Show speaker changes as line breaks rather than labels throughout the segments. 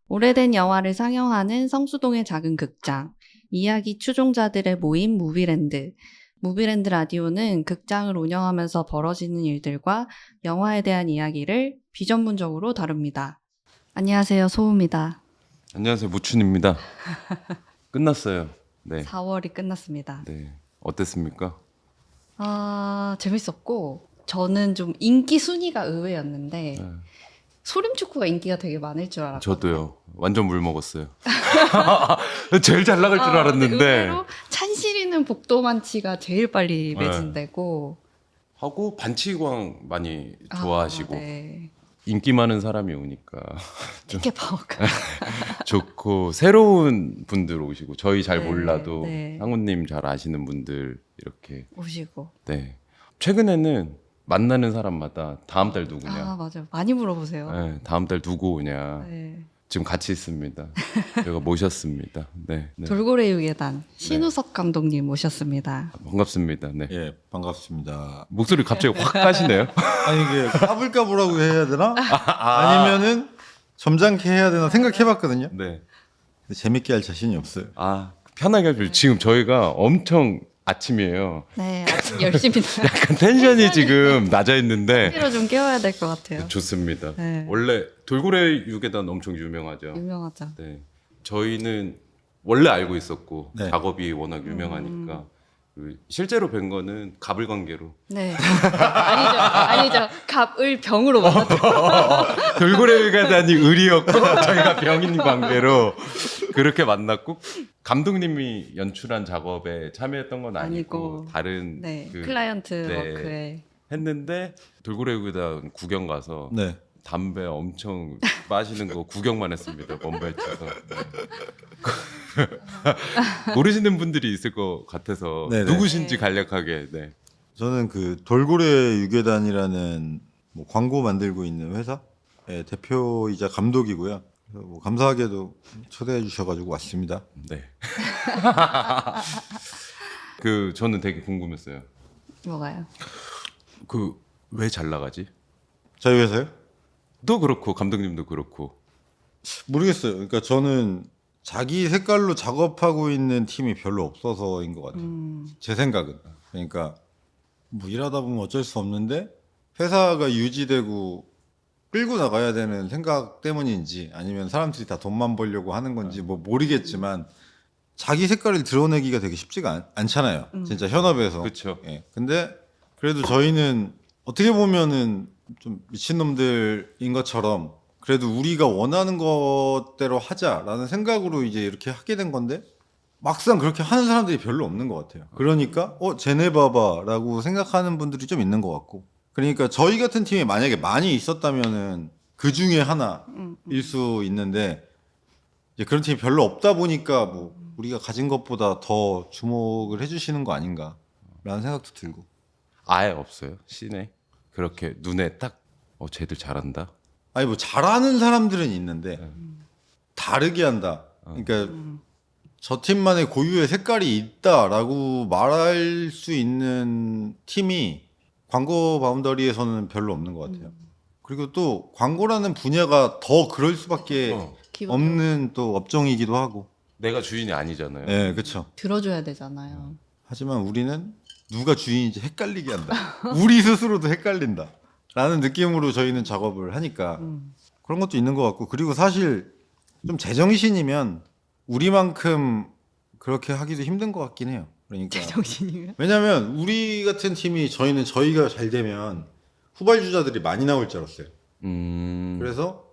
오래된 영화를 상영하는 성수동의 작은 극장, 이야기 추종자들의 모임 무비랜드. 무비랜드 라디오는 극장을 운영하면서 벌어지는 일들과 영화에 대한 이야기를 비전문적으로 다룹니다. 안녕하세요, 소우입니다.
안녕하세요, 무춘입니다. 끝났어요. 네.
4월이 끝났습니다.
네. 어땠습니까?
재밌었고, 저는 좀 인기 순위가 의외였는데,
네.
소림축구가 인기가 되게 많을 줄 알았거든요.
저도요. 완전 물 먹었어요. 제일 잘 나갈 줄 알았는데.
의외로 찬실이는 복도만치가 제일 빨리
네.
매진되고,
하고 반치광 많이 좋아하시고
네.
인기 많은 사람이 오니까 좀
티켓 파워가.
좋고 새로운 분들 오시고 저희 잘
네,
몰라도
네.
상우님 잘 아시는 분들 이렇게
오시고.
네. 최근에는 만나는 사람마다 다음 달 누구냐.
맞아요. 많이 물어보세요.
네, 다음 달 누구 오냐.
네.
지금 같이 있습니다. 제가 모셨습니다. 네, 네.
돌고래 유괴단 신우석 감독님 모셨습니다.
반갑습니다. 네.
예, 반갑습니다.
목소리 갑자기 확 가시네요.
아니 이게 까불까불하고 해야 되나? 아니면은 점잖게 해야 되나 생각해봤거든요.
네.
근데 재밌게 할 자신이 없어요.
편하게 하죠. 지금 저희가 엄청 아침이에요.
네, 아침 열심히
약간 텐션이 지금 낮아 있는데
TV로 좀 깨워야 될 것 같아요.
좋습니다.
네.
원래 돌고래 유괴단 엄청 유명하죠.
유명하죠.
네. 저희는 원래 알고 있었고
네.
작업이 워낙 유명하니까 그 실제로 뵌 거는 갑을 관계로
네. 아니죠. 갑을 병으로 만났죠.
돌고래 유괴단이 을이었고 저희가 병인 관계로 그렇게 만났고 감독님이 연출한 작업에 참여했던 건 아니고
아니고.
다른
네.
그
클라이언트
네.
워크에.
했는데 돌고래 유괴단 구경 가서
네.
담배 엄청 마시는 거 구경만 했습니다. 먼발치에서 모르시는 분들이 있을 것 같아서
네네.
누구신지
네.
간략하게. 네.
저는 그 돌고래 유괴단이라는 뭐 광고 만들고 있는 회사의 대표이자 감독이고요. 그래서 뭐 감사하게도 초대해 주셔가지고 왔습니다.
네. 그 저는 되게 궁금했어요.
뭐가요?
그 왜 잘 나가지?
저희 회사요?
도 그렇고 감독님도 그렇고.
모르겠어요. 그러니까 저는 자기 색깔로 작업하고 있는 팀이 별로 없어서인 것 같아요. 제 생각은. 그러니까 뭐 일하다 보면 어쩔 수 없는데 회사가 유지되고 끌고 나가야 되는 생각 때문인지 아니면 사람들이 다 돈만 벌려고 하는 건지 뭐 모르겠지만 자기 색깔을 드러내기가 되게 쉽지가 않잖아요. 진짜 현업에서.
그렇죠.
예. 근데 그래도 저희는 어떻게 보면은 좀 미친놈들인 것처럼 그래도 우리가 원하는 것대로 하자라는 생각으로 이제 이렇게 하게 된 건데 막상 그렇게 하는 사람들이 별로 없는 것 같아요. 그러니까 쟤네 봐봐라고 생각하는 분들이 좀 있는 것 같고 그러니까 저희 같은 팀이 만약에 많이 있었다면은 그 중에 하나일 수 있는데 이제 그런 팀이 별로 없다 보니까 뭐 우리가 가진 것보다 더 주목을 해주시는 거 아닌가라는 생각도 들고
아예 없어요. 시내 그렇게 눈에 딱 쟤들 잘한다.
아니 뭐 잘하는 사람들은 있는데 다르게 한다. 그러니까 저 팀만의 고유의 색깔이 있다라고 말할 수 있는 팀이 광고 바운더리에서는 별로 없는 것 같아요. 그리고 또 광고라는 분야가 더 그럴 수밖에
기본
없는 또 업종이기도 하고.
내가 주인이 아니잖아요.
네, 그렇죠.
들어줘야 되잖아요.
하지만 우리는 누가 주인인지 헷갈리게 한다. 우리 스스로도 헷갈린다. 라는 느낌으로 저희는 작업을 하니까 그런 것도 있는 것 같고 그리고 사실 좀 제정신이면 우리만큼 그렇게 하기도 힘든 것 같긴 해요. 그러니까
제정신이면?
왜냐면 우리 같은 팀이 저희가 잘 되면 후발주자들이 많이 나올 줄 알았어요. 그래서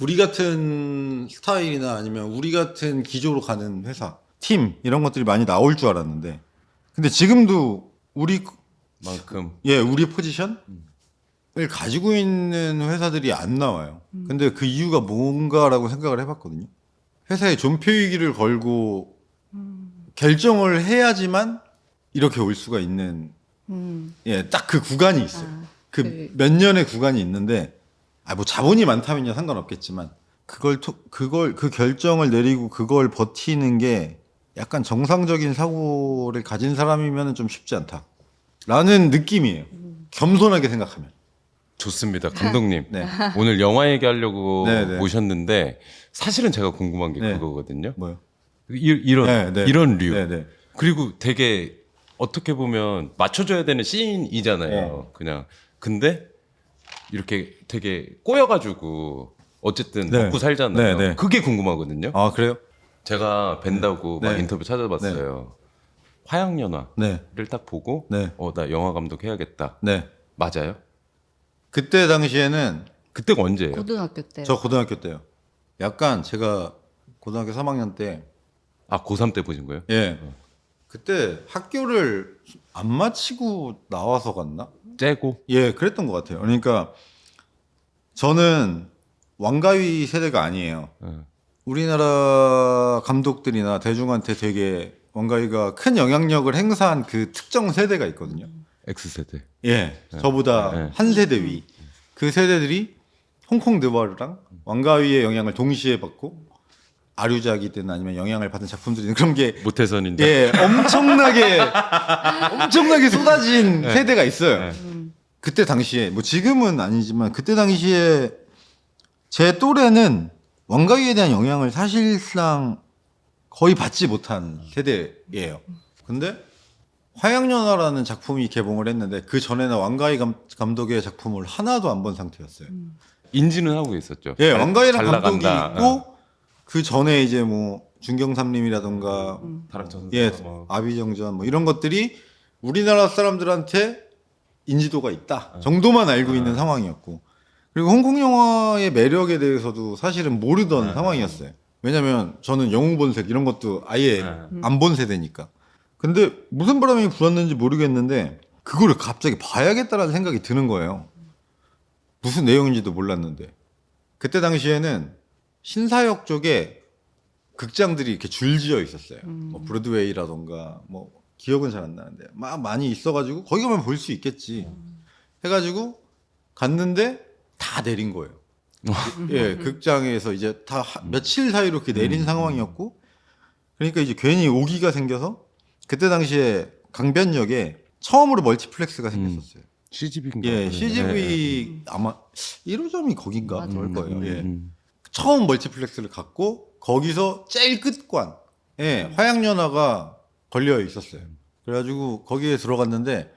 우리 같은 스타일이나 아니면 우리 같은 기조로 가는 회사, 팀 이런 것들이 많이 나올 줄 알았는데 근데 지금도 우리 포지션을 가지고 있는 회사들이 안 나와요. 근데 그 이유가 뭔가라고 생각을 해봤거든요. 회사에 존폐위기를 걸고 결정을 해야지만 이렇게 올 수가 있는 딱 그 구간이 있어요. 그 몇 년의 구간이 있는데 뭐 자본이 많다면야 상관없겠지만 그 결정을 내리고 그걸 버티는 게 약간 정상적인 사고를 가진 사람이면 좀 쉽지 않다라는 느낌이에요. 겸손하게 생각하면.
좋습니다. 감독님.
네.
오늘 영화 얘기하려고
네, 네.
모셨는데 사실은 제가 궁금한 게
네.
그거거든요.
뭐요?
이런
네, 네.
이런 류.
네, 네.
그리고 되게 어떻게 보면 맞춰줘야 되는 씬이잖아요.
네.
그냥 근데 이렇게 되게 꼬여가지고 어쨌든
네.
먹고 살잖아요.
네, 네.
그게 궁금하거든요.
아 그래요?
제가 뵌다고 막
네.
인터뷰 찾아봤어요. 화양연화를
네,
딱 보고
네,
나 영화 감독 해야겠다.
네.
맞아요?
그때 당시에는
그때가 언제예요?
고등학교 때.
저 고등학교 때요. 약간 제가 고등학교 3학년 때,
아 고3 때 보신 거예요?
예, 그때 학교를 안 마치고 나와서 갔나?
째고?
예, 그랬던 것 같아요. 그러니까 저는 왕가위 세대가 아니에요.
어.
우리나라 감독들이나 대중한테 되게 왕가위가 큰 영향력을 행사한 그 특정 세대가 있거든요.
X세대.
예, 저보다
네.
한 세대 위. 그 세대들이 홍콩 느와르랑 왕가위의 영향을 동시에 받고 아류작이든 아니면 영향을 받은 작품들이든 그런 게
모태선인데.
예, 엄청나게 쏟아진 세대가 있어요.
네.
그때 당시에 뭐 지금은 아니지만 그때 당시에 제 또래는 왕가위에 대한 영향을 사실상 거의 받지 못한 세대예요. 근데 화양연화라는 작품이 개봉을 했는데 그 전에는 왕가위 감독의 작품을 하나도 안 본 상태였어요.
인지는 하고 있었죠.
예,
잘-
왕가위라는
잘
감독이
나간다.
있고 그 전에 이제 뭐 준경삼림이라던가
다락전
예,
뭐.
아비정전 뭐 이런 것들이 우리나라 사람들한테 인지도가 있다 정도만 알고 있는 상황이었고 그리고 홍콩 영화의 매력에 대해서도 사실은 모르던 상황이었어요. 왜냐면 저는 영웅본색 이런 것도 아예 안 본 세대니까. 근데 무슨 바람이 불었는지 모르겠는데 그거를 갑자기 봐야겠다라는 생각이 드는 거예요. 무슨 내용인지도 몰랐는데 그때 당시에는 신사역 쪽에 극장들이 이렇게 줄지어 있었어요. 뭐 브로드웨이라던가 뭐 기억은 잘 안 나는데 막 많이 있어가지고 거기 가면 볼 수 있겠지 해가지고 갔는데 다 내린 거예요. 예, 극장에서 이제 다 며칠 사이로 이렇게 내린 상황이었고 그러니까 이제 괜히 오기가 생겨서 그때 당시에 강변역에 처음으로 멀티플렉스가 생겼었어요.
CGV인가?
예, CGV 아마 1호점이 거긴가
맞아.
그럴 거예요. 예.
음.
처음 멀티플렉스를 갖고 거기서 제일 끝관에 화양연화가 걸려 있었어요. 그래가지고 거기에 들어갔는데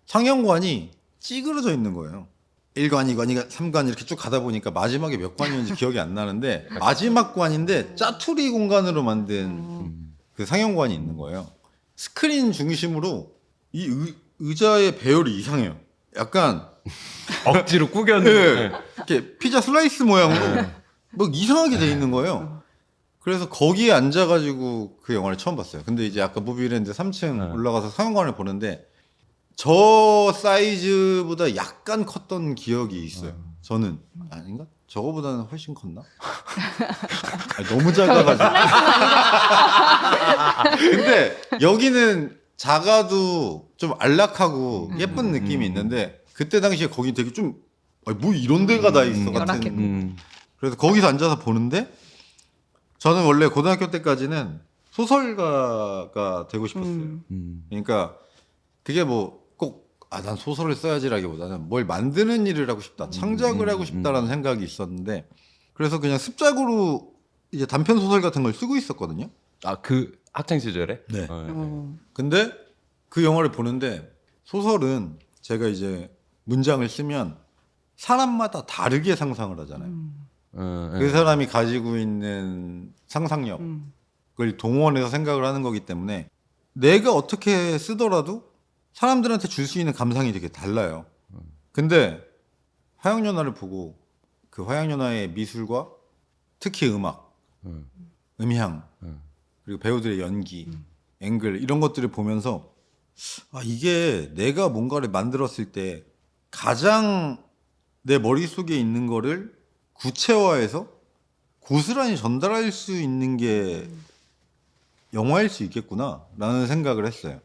상영관이 찌그러져 있는 거예요. 1관, 2관, 3관 이렇게 쭉 가다 보니까 마지막에 몇 관이었는지 기억이 안 나는데 마지막 관인데 짜투리 공간으로 만든 그 상영관이 있는 거예요. 스크린 중심으로 이 의자의 배열이 이상해요. 약간
억지로 꾸겼는데.
예, 이렇게 피자 슬라이스 모양으로 뭐 이상하게 돼 있는 거예요. 그래서 거기에 앉아가지고 그 영화를 처음 봤어요. 근데 이제 아까 무비랜드 3층 올라가서 상영관을 보는데 저 사이즈보다 약간 컸던 기억이 있어요. 저는 아닌가? 저거보다는 훨씬 컸나? 아니, 너무 작아가지고. 근데 여기는 작아도 좀 안락하고 예쁜 느낌이 있는데 그때 당시에 거기 되게 좀 아니, 뭐 이런 데가 다 있어 같은.
음.
그래서 거기서 앉아서 보는데 저는 원래 고등학교 때까지는 소설가가 되고 싶었어요. 그러니까 그게 뭐 꼭 난 소설을 써야지라기보다는 뭘 만드는 일을 하고 싶다, 창작을 하고 싶다라는 생각이 있었는데 그래서 그냥 습작으로 이제 단편 소설 같은 걸 쓰고 있었거든요.
아, 그 학창 시절에?
네.
어.
근데 그 영화를 보는데 소설은 제가 이제 문장을 쓰면 사람마다 다르게 상상을 하잖아요. 그 사람이 가지고 있는 상상력을 동원해서 생각을 하는 거기 때문에 내가 어떻게 쓰더라도 사람들한테 줄 수 있는 감상이 되게 달라요. 근데 화양연화를 보고 그 화양연화의 미술과 특히 음악, 음향, 그리고 배우들의 연기, 앵글 이런 것들을 보면서 아, 이게 내가 뭔가를 만들었을 때 가장 내 머릿속에 있는 거를 구체화해서 고스란히 전달할 수 있는 게 영화일 수 있겠구나 라는 생각을 했어요.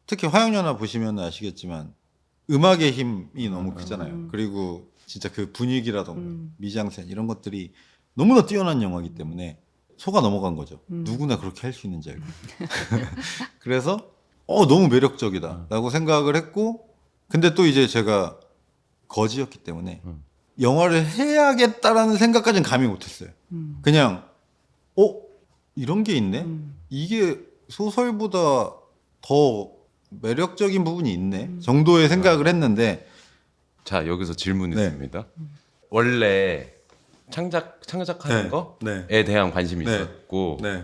특히 화양연화 보시면 아시겠지만 음악의 힘이 너무 크잖아요. 그리고 진짜 그 분위기라던가 미장센 이런 것들이 너무나 뛰어난 영화이기 때문에 속아 넘어간 거죠. 누구나 그렇게 할 수 있는지 알고. 그래서 너무 매력적이다 라고 생각을 했고 근데 또 이제 제가 거지였기 때문에 영화를 해야겠다라는 생각까지는 감히 못했어요. 그냥 이런 게 있네? 이게 소설보다 더 매력적인 부분이 있네? 정도의 생각을 했는데
자, 여기서 질문
네.
있습니다. 원래 창작하는
네.
거에
네.
대한 관심이
네.
있었고
네.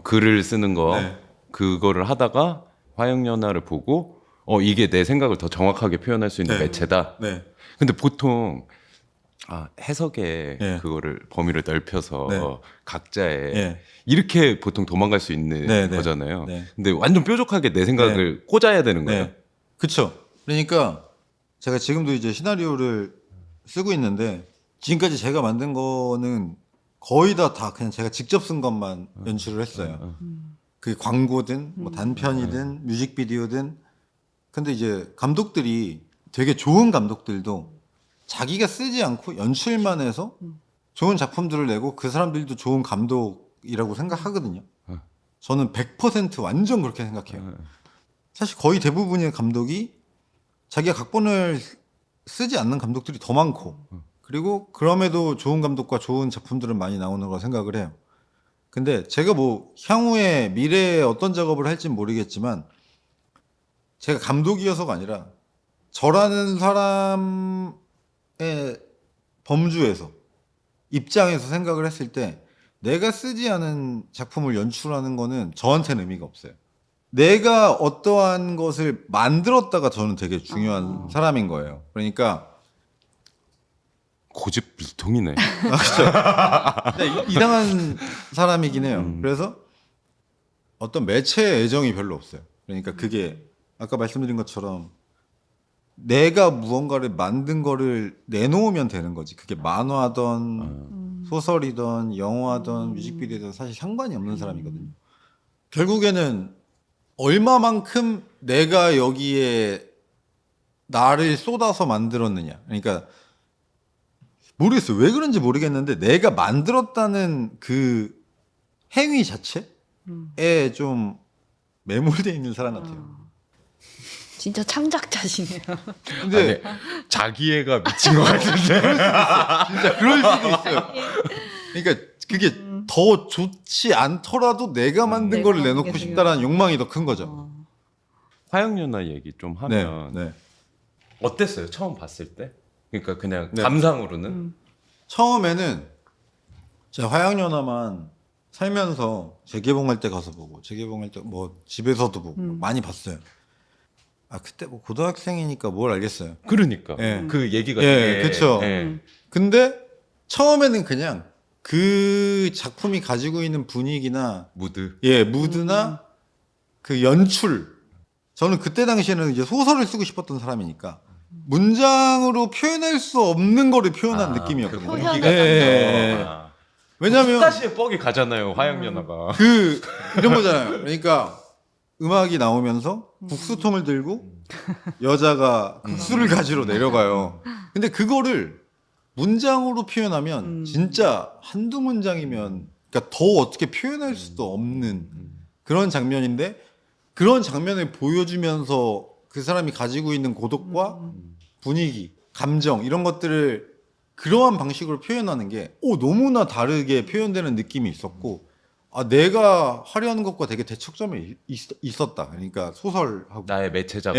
글을 쓰는 거
네.
그거를 하다가 화영연화를 보고 이게 내 생각을 더 정확하게 표현할 수 있는
네.
매체다.
네.
근데 보통 해석의
네.
그거를 범위를 넓혀서
네.
각자의
네.
이렇게 보통 도망갈 수 있는
네, 네.
거잖아요.
네.
근데 완전 뾰족하게 내 생각을 꽂아야 되는 거예요.
네. 그쵸. 그러니까 제가 지금도 이제 시나리오를 쓰고 있는데 지금까지 제가 만든 거는 거의 다 그냥 제가 직접 쓴 것만 연출을 했어요. 그게 광고든 뭐 단편이든 뮤직비디오든. 근데 이제 감독들이 되게 좋은 감독들도 자기가 쓰지 않고 연출만 해서 좋은 작품들을 내고 그 사람들도 좋은 감독이라고 생각하거든요. 저는 100% 완전 그렇게 생각해요. 사실 거의 대부분의 감독이 자기가 각본을 쓰지 않는 감독들이 더 많고 그리고 그럼에도 좋은 감독과 좋은 작품들은 많이 나오는 걸 생각을 해요. 근데 제가 뭐 향후에 미래에 어떤 작업을 할지는 모르겠지만 제가 감독이어서가 아니라 저라는 사람의 범주에서 입장에서 생각을 했을 때 내가 쓰지 않은 작품을 연출하는 거는 저한테는 의미가 없어요. 내가 어떠한 것을 만들었다가 저는 되게 중요한 사람인 거예요. 그러니까
고집불통이네.
근데 이상한 사람이긴 해요. 그래서 어떤 매체에 애정이 별로 없어요. 그러니까 그게 아까 말씀드린 것처럼 내가 무언가를 만든 거를 내놓으면 되는 거지. 그게 만화든 소설이든 영화든 뮤직비디오든 사실 상관이 없는 사람이거든요. 결국에는 얼마만큼 내가 여기에 나를 쏟아서 만들었느냐. 그러니까 모르겠어요. 왜 그런지 모르겠는데 내가 만들었다는 그 행위 자체에 좀 매몰되어 있는 사람 같아요.
진짜 창작자시네요.
근데
자기애가 미친 것 같은데.
진짜 그럴 수도 있어요. 그러니까 그게 더 좋지 않더라도 내가 만든
내가
거를
만든
내놓고
게
싶다라는 욕망이 더 큰 거죠.
화영연화 얘기 좀
네,
하면
네.
어땠어요? 처음 봤을 때? 그러니까 그냥
네.
감상으로는
처음에는 제가 화양연화만 살면서 재개봉할 때 가서 보고 재개봉할 때 뭐 집에서도 보고 많이 봤어요. 그때 뭐 고등학생이니까 뭘 알겠어요.
그러니까
예.
그 얘기가
예,
되게
그쵸.
예.
근데 처음에는 그냥 그 작품이 가지고 있는 분위기나
무드
무드나 그 연출. 저는 그때 당시에는 이제 소설을 쓰고 싶었던 사람이니까 문장으로 표현할 수 없는 거를 표현한 느낌이었거든요.
그
표현.
공기가
예. 왜냐면
스타시에 뻑이 가잖아요. 화영연화가
이런 거잖아요. 그러니까 음악이 나오면서 국수통을 들고 여자가 국수를 가지러 내려가요. 근데 그거를 문장으로 표현하면 진짜 한두 문장이면 그러니까 더 어떻게 표현할 수도 없는 그런 장면인데 그런 장면을 보여주면서 그 사람이 가지고 있는 고독과 분위기, 감정 이런 것들을 그러한 방식으로 표현하는 게 너무나 다르게 표현되는 느낌이 있었고 내가 하려는 것과 되게 대척점이 있었다. 그러니까 소설하고
나의 매체 작업.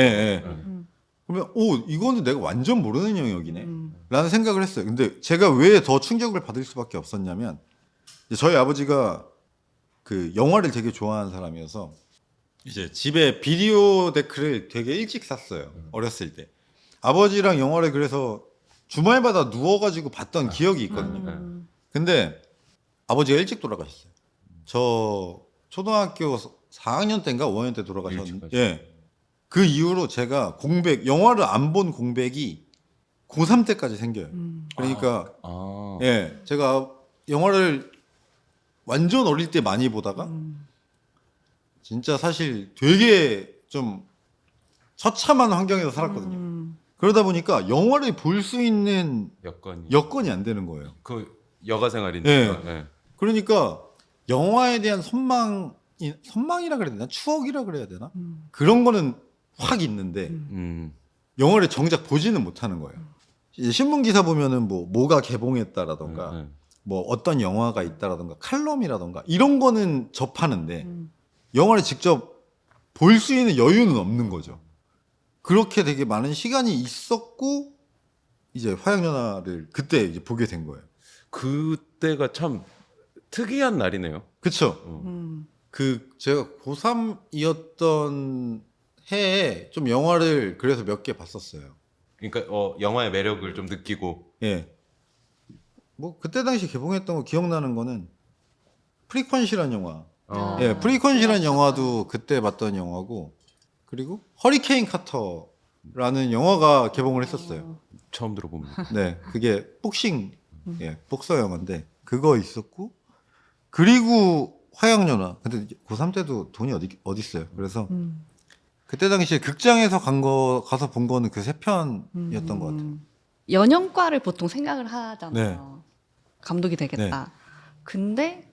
그러면 이거는 내가 완전 모르는 영역이네 라는 생각을 했어요. 근데 제가 왜 더 충격을 받을 수밖에 없었냐면 이제 저희 아버지가 그 영화를 되게 좋아하는 사람이어서 이제 집에 비디오 데크를 되게 일찍 샀어요. 어렸을 때. 아버지랑 영화를 그래서 주말마다 누워가지고 봤던 기억이 있거든요. 근데 아버지가 일찍 돌아가셨어요. 저 초등학교 4학년 때인가 5학년 때 돌아가셨는데 그 이후로 제가 영화를 안 본 공백이 고3 때까지 생겨요. 그러니까 제가 영화를 완전 어릴 때 많이 보다가 진짜 사실 되게 좀 처참한 환경에서 살았거든요. 그러다 보니까 영화를 볼 수 있는 여건이 안 되는 거예요.
그 여가 생활이니까.
그러니까 영화에 대한 선망이라 그래야 되나? 추억이라 그래야 되나? 그런 거는 확 있는데 영화를 정작 보지는 못하는 거예요. 이제 신문 기사 보면은 뭐가 개봉했다라던가
음.
뭐 어떤 영화가 있다라던가 칼럼이라던가 이런 거는 접하는데
음.
영화를 직접 볼 수 있는 여유는 없는 거죠. 그렇게 되게 많은 시간이 있었고 이제 화양연화를 그때 이제 보게 된 거예요.
그때가 참 특이한 날이네요.
그쵸?
음.
제가 고3이었던 해에 좀 영화를 그래서 몇 개 봤었어요.
그러니까 영화의 매력을 좀 느끼고
예. 뭐 그때 당시 개봉했던 거 기억나는 거는 프리퀀시라는 영화.
아.
예, 프리퀀시라는
몰랐어.
영화도 그때 봤던 영화고 그리고 허리케인 카터라는 영화가 개봉을 했었어요.
처음 들어봅니다.
네, 그게 복싱, 예, 복서 영화인데 그거 있었고 그리고 화양연화. 근데 고3 때도 돈이 어디 있어요. 그래서
음.
그때 당시에 극장에서 가서 본 거는 그 세 편이었던 것 같아요.
연영과를 보통 생각을 하잖아요.
네.
감독이 되겠다. 근데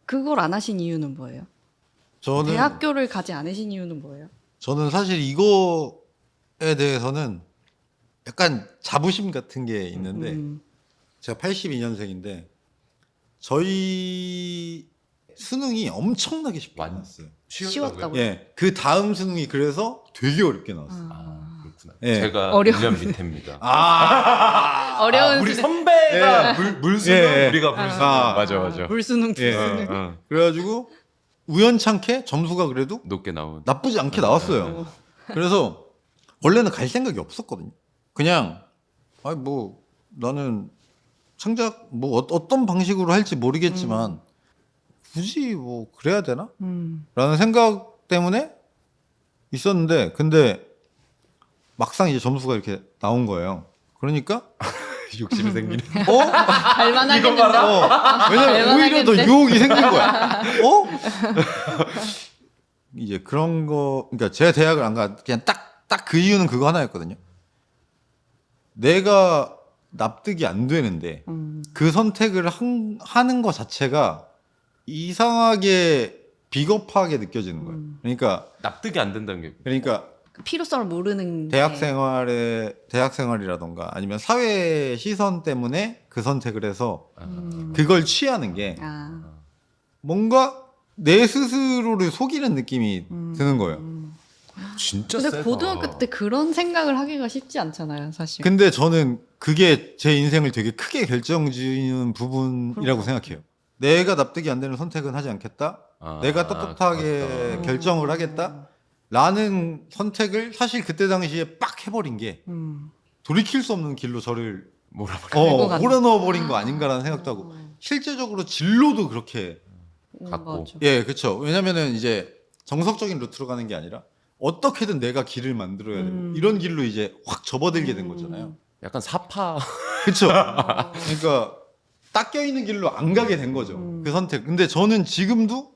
그걸 안 하신 이유는 뭐예요?
저는
대학교를 가지 않으신 이유는 뭐예요?
저는 사실 이거에 대해서는 약간 자부심 같은 게 있는데
음.
제가 82년생인데 저희 수능이 엄청나게 쉽게
완-
나왔어요.
쉬웠다고요?
예, 그 다음 수능이 그래서 되게 어렵게 나왔어요.
아, 그렇구나.
예.
제가
어려운
1년 밑입니다.
어려운
우리
수능.
선배가
예.
물수능,
예, 예.
우리가 물수능.
아.
맞아.
물수능,
예.
비수능.
그래가지고 우연찮게 점수가 그래도
높게 나온.
나쁘지 않게 나왔어요. 그래서 원래는 갈 생각이 없었거든요. 그냥 아니 뭐 나는 창작 뭐 어떤 방식으로 할지 모르겠지만 굳이 뭐 그래야 되나? 라는 생각 때문에 있었는데 근데 막상 이제 점수가 이렇게 나온 거예요. 그러니까
욕심이 생기네.
갈만하겠는데?
왜냐면 오히려 더 유혹이 생긴 거야. 이제 그런 거, 그러니까 제가 대학을 안 가, 그냥 딱 그 이유는 그거 하나였거든요. 내가 납득이 안 되는데 그 선택을 하는 거 자체가 이상하게 비겁하게 느껴지는 거예요.
납득이 안 된다는 게.
그러니까
필요성을 모르는
대학
게.
생활이라던가 아니면 사회 시선 때문에 그 선택을 해서
음.
그걸 취하는 게
아.
뭔가 내 스스로를 속이는 느낌이 드는 거예요.
진짜
근데
세다.
고등학교 때 그런 생각을 하기가 쉽지 않잖아요, 사실.
근데 저는 그게 제 인생을 되게 크게 결정지는 부분이라고 생각해요. 내가 납득이 안 되는 선택은 하지 않겠다. 내가 떳떳하게
맞다.
결정을 하겠다. 라는 선택을 사실 그때 당시에 빡 해버린 게 돌이킬 수 없는 길로 저를
몰아버려.
몰아넣어버린 거 아닌가라는 생각도 하고 실제적으로 진로도 그렇게
갖고.
맞아.
예, 그렇죠. 왜냐면은 이제 정석적인 루트로 가는 게 아니라 어떻게든 내가 길을 만들어야 되고 이런 길로 이제 확 접어들게 된 거잖아요.
약간 사파.
그렇죠. 그러니까 딱 껴있는 길로 안 가게 된 거죠. 그 선택. 근데 저는 지금도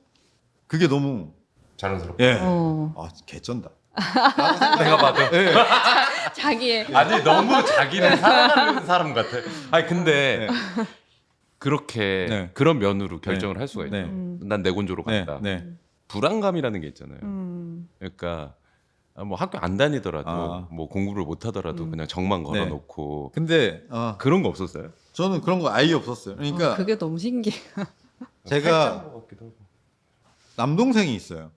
그게 너무
자랑스럽고.
예.
어.
개쩐다.
내가 봐도.
예.
자기의
아니 너무 자기를 사랑하는 사람 같아. 아니 근데
네.
그렇게
네.
그런 면으로 결정을 할 수가 있다.
네.
난 내곤조로
네.
간다.
네.
불안감이라는 게 있잖아요. 그러니까 뭐 학교 안 다니더라도
아.
뭐 공부를 못 하더라도 그냥 정만 걸어놓고
근데
그런 거 없었어요?
저는 그런 거 아예 없었어요. 그러니까
그게 너무 신기해.
제가 남동생이 있어요.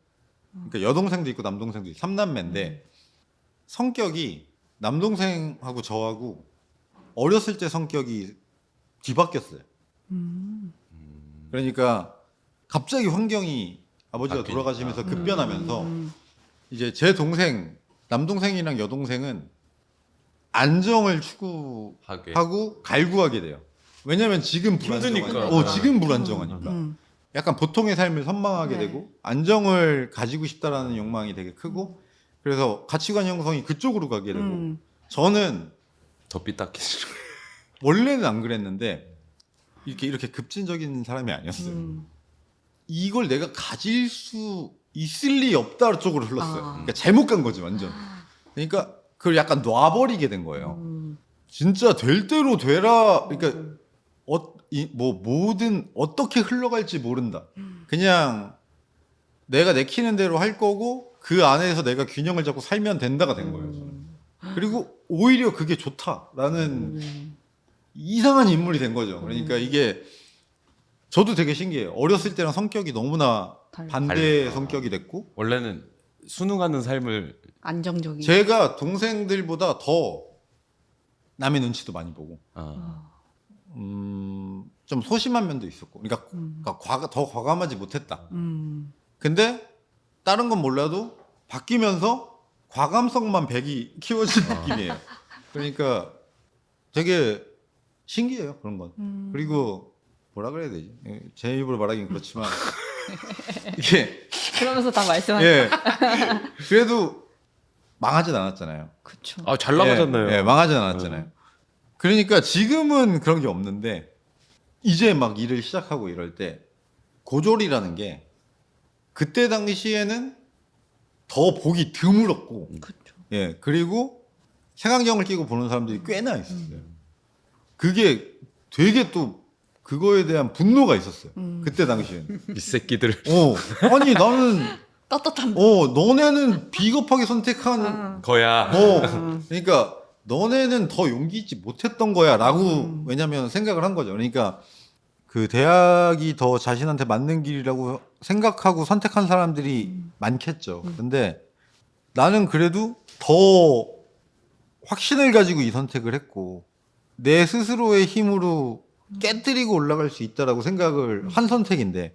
그러니까 여동생도 있고 남동생도 있고 3남매인데 성격이 남동생하고 저하고 어렸을 때 성격이 뒤바뀌었어요. 그러니까 갑자기 환경이 아버지가
바뀌니까.
돌아가시면서 급변하면서 이제 제 동생 남동생이랑 여동생은 안정을
하게.
추구하고 갈구하게 돼요. 왜냐면 지금
힘드니까.
불안정하니까. 지금 불안정하니까. 약간 보통의 삶을 선망하게
네.
되고 안정을 가지고 싶다라는 욕망이 되게 크고 그래서 가치관 형성이 그쪽으로 가게 되고 저는
더 삐딱해지고.
원래는 안 그랬는데 이렇게 급진적인 사람이 아니었어요. 이걸 내가 가질 수 있을 리 없다 쪽으로 흘렀어요.
아.
그러니까 잘못 간 거지 완전. 그러니까 그걸 약간 놔버리게 된 거예요. 진짜 될 대로 되라. 그러니까 뭐든 어떻게 흘러갈지 모른다. 그냥 내가 내키는 대로 할 거고 그 안에서 내가 균형을 잡고 살면 된다가 된 거예요. 저는. 그리고 오히려 그게 좋다라는 이상한 인물이 된 거죠. 그러니까 이게 저도 되게 신기해요. 어렸을 때랑 성격이 너무나 반대의
달라.
성격이 됐고
원래는 순응하는 삶을
안정적인.
제가 동생들보다 더 남의 눈치도 많이 보고 좀 소심한 면도 있었고 그러니까 더 과감하지 못했다. 근데 다른 건 몰라도 바뀌면서 과감성만 배기 키워진 느낌이에요. 그러니까 되게 신기해요 그런 건. 그리고 뭐라 그래야 되지? 제 입으로 말하긴 그렇지만 이게
그러면서 다 말씀하시죠.
예 그래도 망하진 않았잖아요.
그쵸.
아, 잘 나가잖아요.
예, 망하진 않았잖아요. 그러니까 지금은 그런 게 없는데 이제 막 일을 시작하고 이럴 때 고졸이라는 게 그때 당시에는 더 보기 드물었고
그쵸.
예 그리고 색안경을 끼고 보는 사람들이 꽤나 있었어요. 그게 되게 또 그거에 대한 분노가 있었어요. 그때 당시에는.
이 새끼들.
아니 나는
떳떳한.
너네는 비겁하게 선택한
거야.
그러니까 너네는 더 용기 있지 못했던 거야라고 왜냐면 생각을 한 거죠. 그러니까 그 대학이 더 자신한테 맞는 길이라고 생각하고 선택한 사람들이 많겠죠. 근데 나는 그래도 더 확신을 가지고 이 선택을 했고 내 스스로의 힘으로 깨뜨리고 올라갈 수 있다라고 생각을 한 선택인데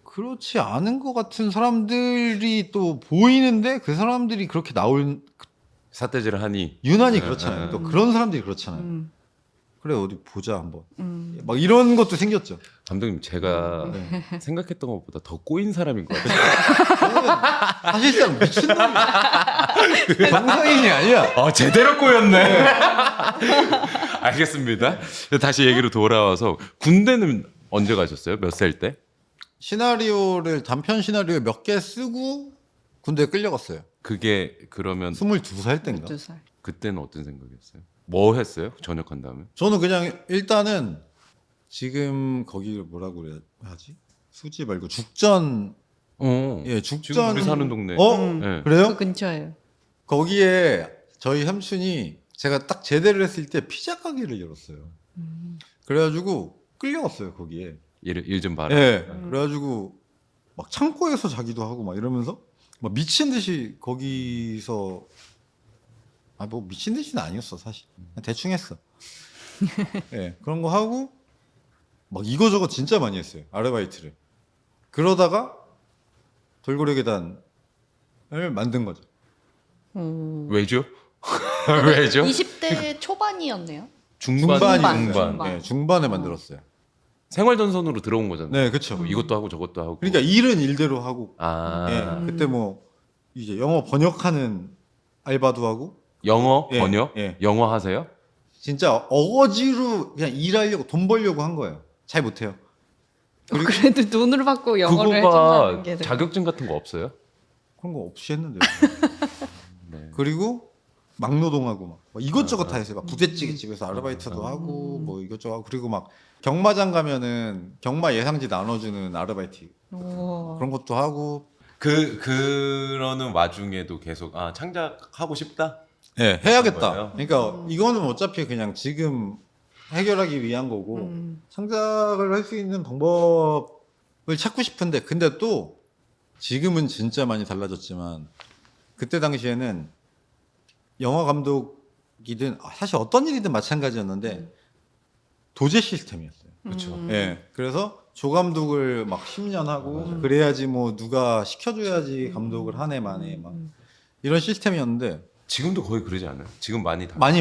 그렇지 않은 것 같은 사람들이 또 보이는데 그 사람들이 그렇게 나올
사태질을 하니.
유난히 그렇잖아요. 또 그런 사람들이 그렇잖아요. 그래 어디 보자 한번. 막 이런 것도 생겼죠.
감독님, 제가 생각했던 것보다 더 꼬인 사람인 것 같아요.
저는 사실상 미친놈이야. 정상인이 아니야.
제대로 꼬였네. 알겠습니다. 다시 얘기로 돌아와서 군대는 언제 가셨어요? 몇 살 때?
시나리오를 단편 시나리오 몇 개 쓰고 군대에 끌려갔어요.
그게 그러면
22살 때인가?
12살.
그때는 어떤 생각이었어요? 뭐 했어요? 전역한 다음에?
저는 그냥 일단은 지금 거기를 뭐라고 그래야 하지? 수지 말고 죽전. 예,
지금
죽전.
우리 사는 동네. 네.
그래요?
그 근처에요.
거기에 저희 삼촌이 제가 딱 제대를 했을 때 피자 가게를 열었어요. 그래가지고 끌려갔어요 거기에.
일 좀 봐라.
예. 그래가지고 막 창고에서 자기도 하고 막 이러면서 막 미친 듯이 거기서 뭐 미친 듯이는 아니었어 사실. 그냥 대충 했어. 예. 그런 거 하고 막 이거저거 진짜 많이 했어요 아르바이트를. 그러다가 돌고래 계단을 만든 거죠.
왜죠? 왜죠?
20대 초반이었네요.
중반이었어요.
중반.
네, 중반에 만들었어요.
생활전선으로 들어온 거잖아요.
네, 그렇죠.
뭐 이것도 하고 저것도 하고.
그러니까 일은 일대로 하고,
아,
예, 그때 뭐 이제 영어 번역하는 알바도 하고,
영어
예,
번역?
예.
영어 하세요?
진짜 어거지로 그냥 일하려고 돈 벌려고 한 거예요. 잘 못해요. 그리고
그래도 돈을 받고 영어를
그거가
해준다는 게 되게-
자격증 같은 거 없어요?
그런 거 없이 했는데.
네.
그리고 막노동하고 막 이것저것 다 했어요. 막 부대찌개 집에서 아르바이트도 하고 뭐 이것저것 하고 그리고 막 경마장 가면은 경마 예상지 나눠주는 아르바이트
오.
그런 것도 하고.
그러는 와중에도 계속 창작하고 싶다?
예,
그런
해야겠다.
거예요?
그러니까 이거는 어차피 그냥 지금 해결하기 위한 거고 창작을 할 수 있는 방법을 찾고 싶은데 근데 또 지금은 진짜 많이 달라졌지만 그때 당시에는 영화 감독이든 사실 어떤 일이든 마찬가지였는데 도제 시스템이었어요.
그렇죠.
예, 그래서 조감독을 막 10년 하고 그래야지 뭐 누가 시켜줘야지 감독을 한 해 만에 막 이런 시스템이었는데
지금도 거의 그러지 않아요? 지금 많이 다.
많이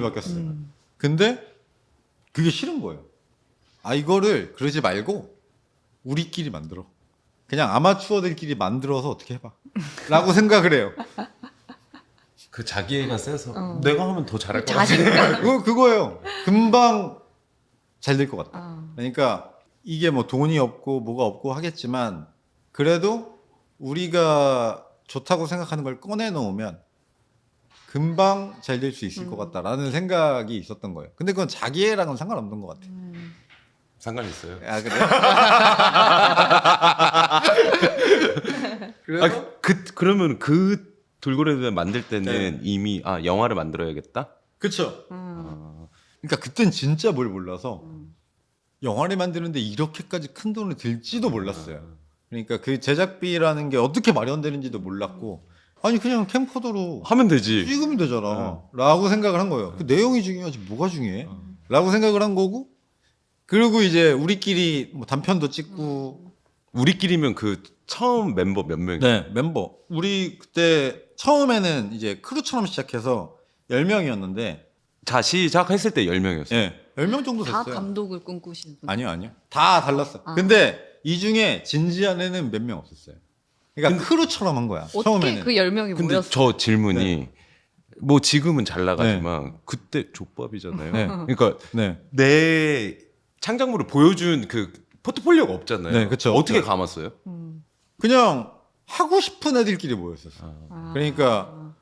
바뀌었어요. 근데 그게 싫은 거예요. 이거를 그러지 말고 우리끼리 만들어. 그냥 아마추어들끼리 만들어서 어떻게 해봐. 라고 생각을 해요.
그 자기애가 세서 내가 하면 더 잘할 것 같아.
자신감.
그거예요. 금방 잘 될 것 같아.
아.
그러니까 이게 뭐 돈이 없고 뭐가 없고 하겠지만 그래도 우리가 좋다고 생각하는 걸 꺼내놓으면 금방 잘 될 수 있을 것 같다라는 생각이 있었던 거예요. 근데 그건 자기애랑은 상관없는 것 같아.
상관 있어요.
그래? 그래서
그러면 그 돌고래들 만들 때는 이미 영화를 만들어야겠다.
그쵸.
음.
그러니까 그땐 진짜 뭘 몰라서 영화를 만드는데 이렇게까지 큰 돈을 들지도 몰랐어요. 그러니까 그 제작비라는 게 어떻게 마련되는지도 몰랐고 아니 그냥 캠코더로
하면 되지.
찍으면 되잖아 라고 생각을 한 거예요. 그 내용이 중요하지 뭐가 중요해? 라고 생각을 한 거고 그리고 이제 우리끼리 뭐 단편도 찍고
우리끼리면 그 처음 멤버 몇 명이야?
네 멤버 우리 그때 처음에는 이제 크루처럼 시작해서 10명이었는데
자 시작했을 때 10명이었어요.
예, 10명 정도
다
됐어요.
감독을 꿈꾸시는 분.
아니요. 다 달랐어.
아.
근데 이 중에 진지한 애는 몇 명 없었어요. 그러니까 크루처럼 한 거야.
어떻게
처음에는.
그 10명이
근데
모였어?
저 질문이 뭐 지금은 잘 나가지만 그때 족밥이잖아요.
네.
그러니까
네.
내 창작물을 보여준 그 포트폴리오가 없잖아요.
네, 그쵸.
어떻게
없죠.
감았어요?
그냥 하고 싶은 애들끼리 모였었어.
아.
그러니까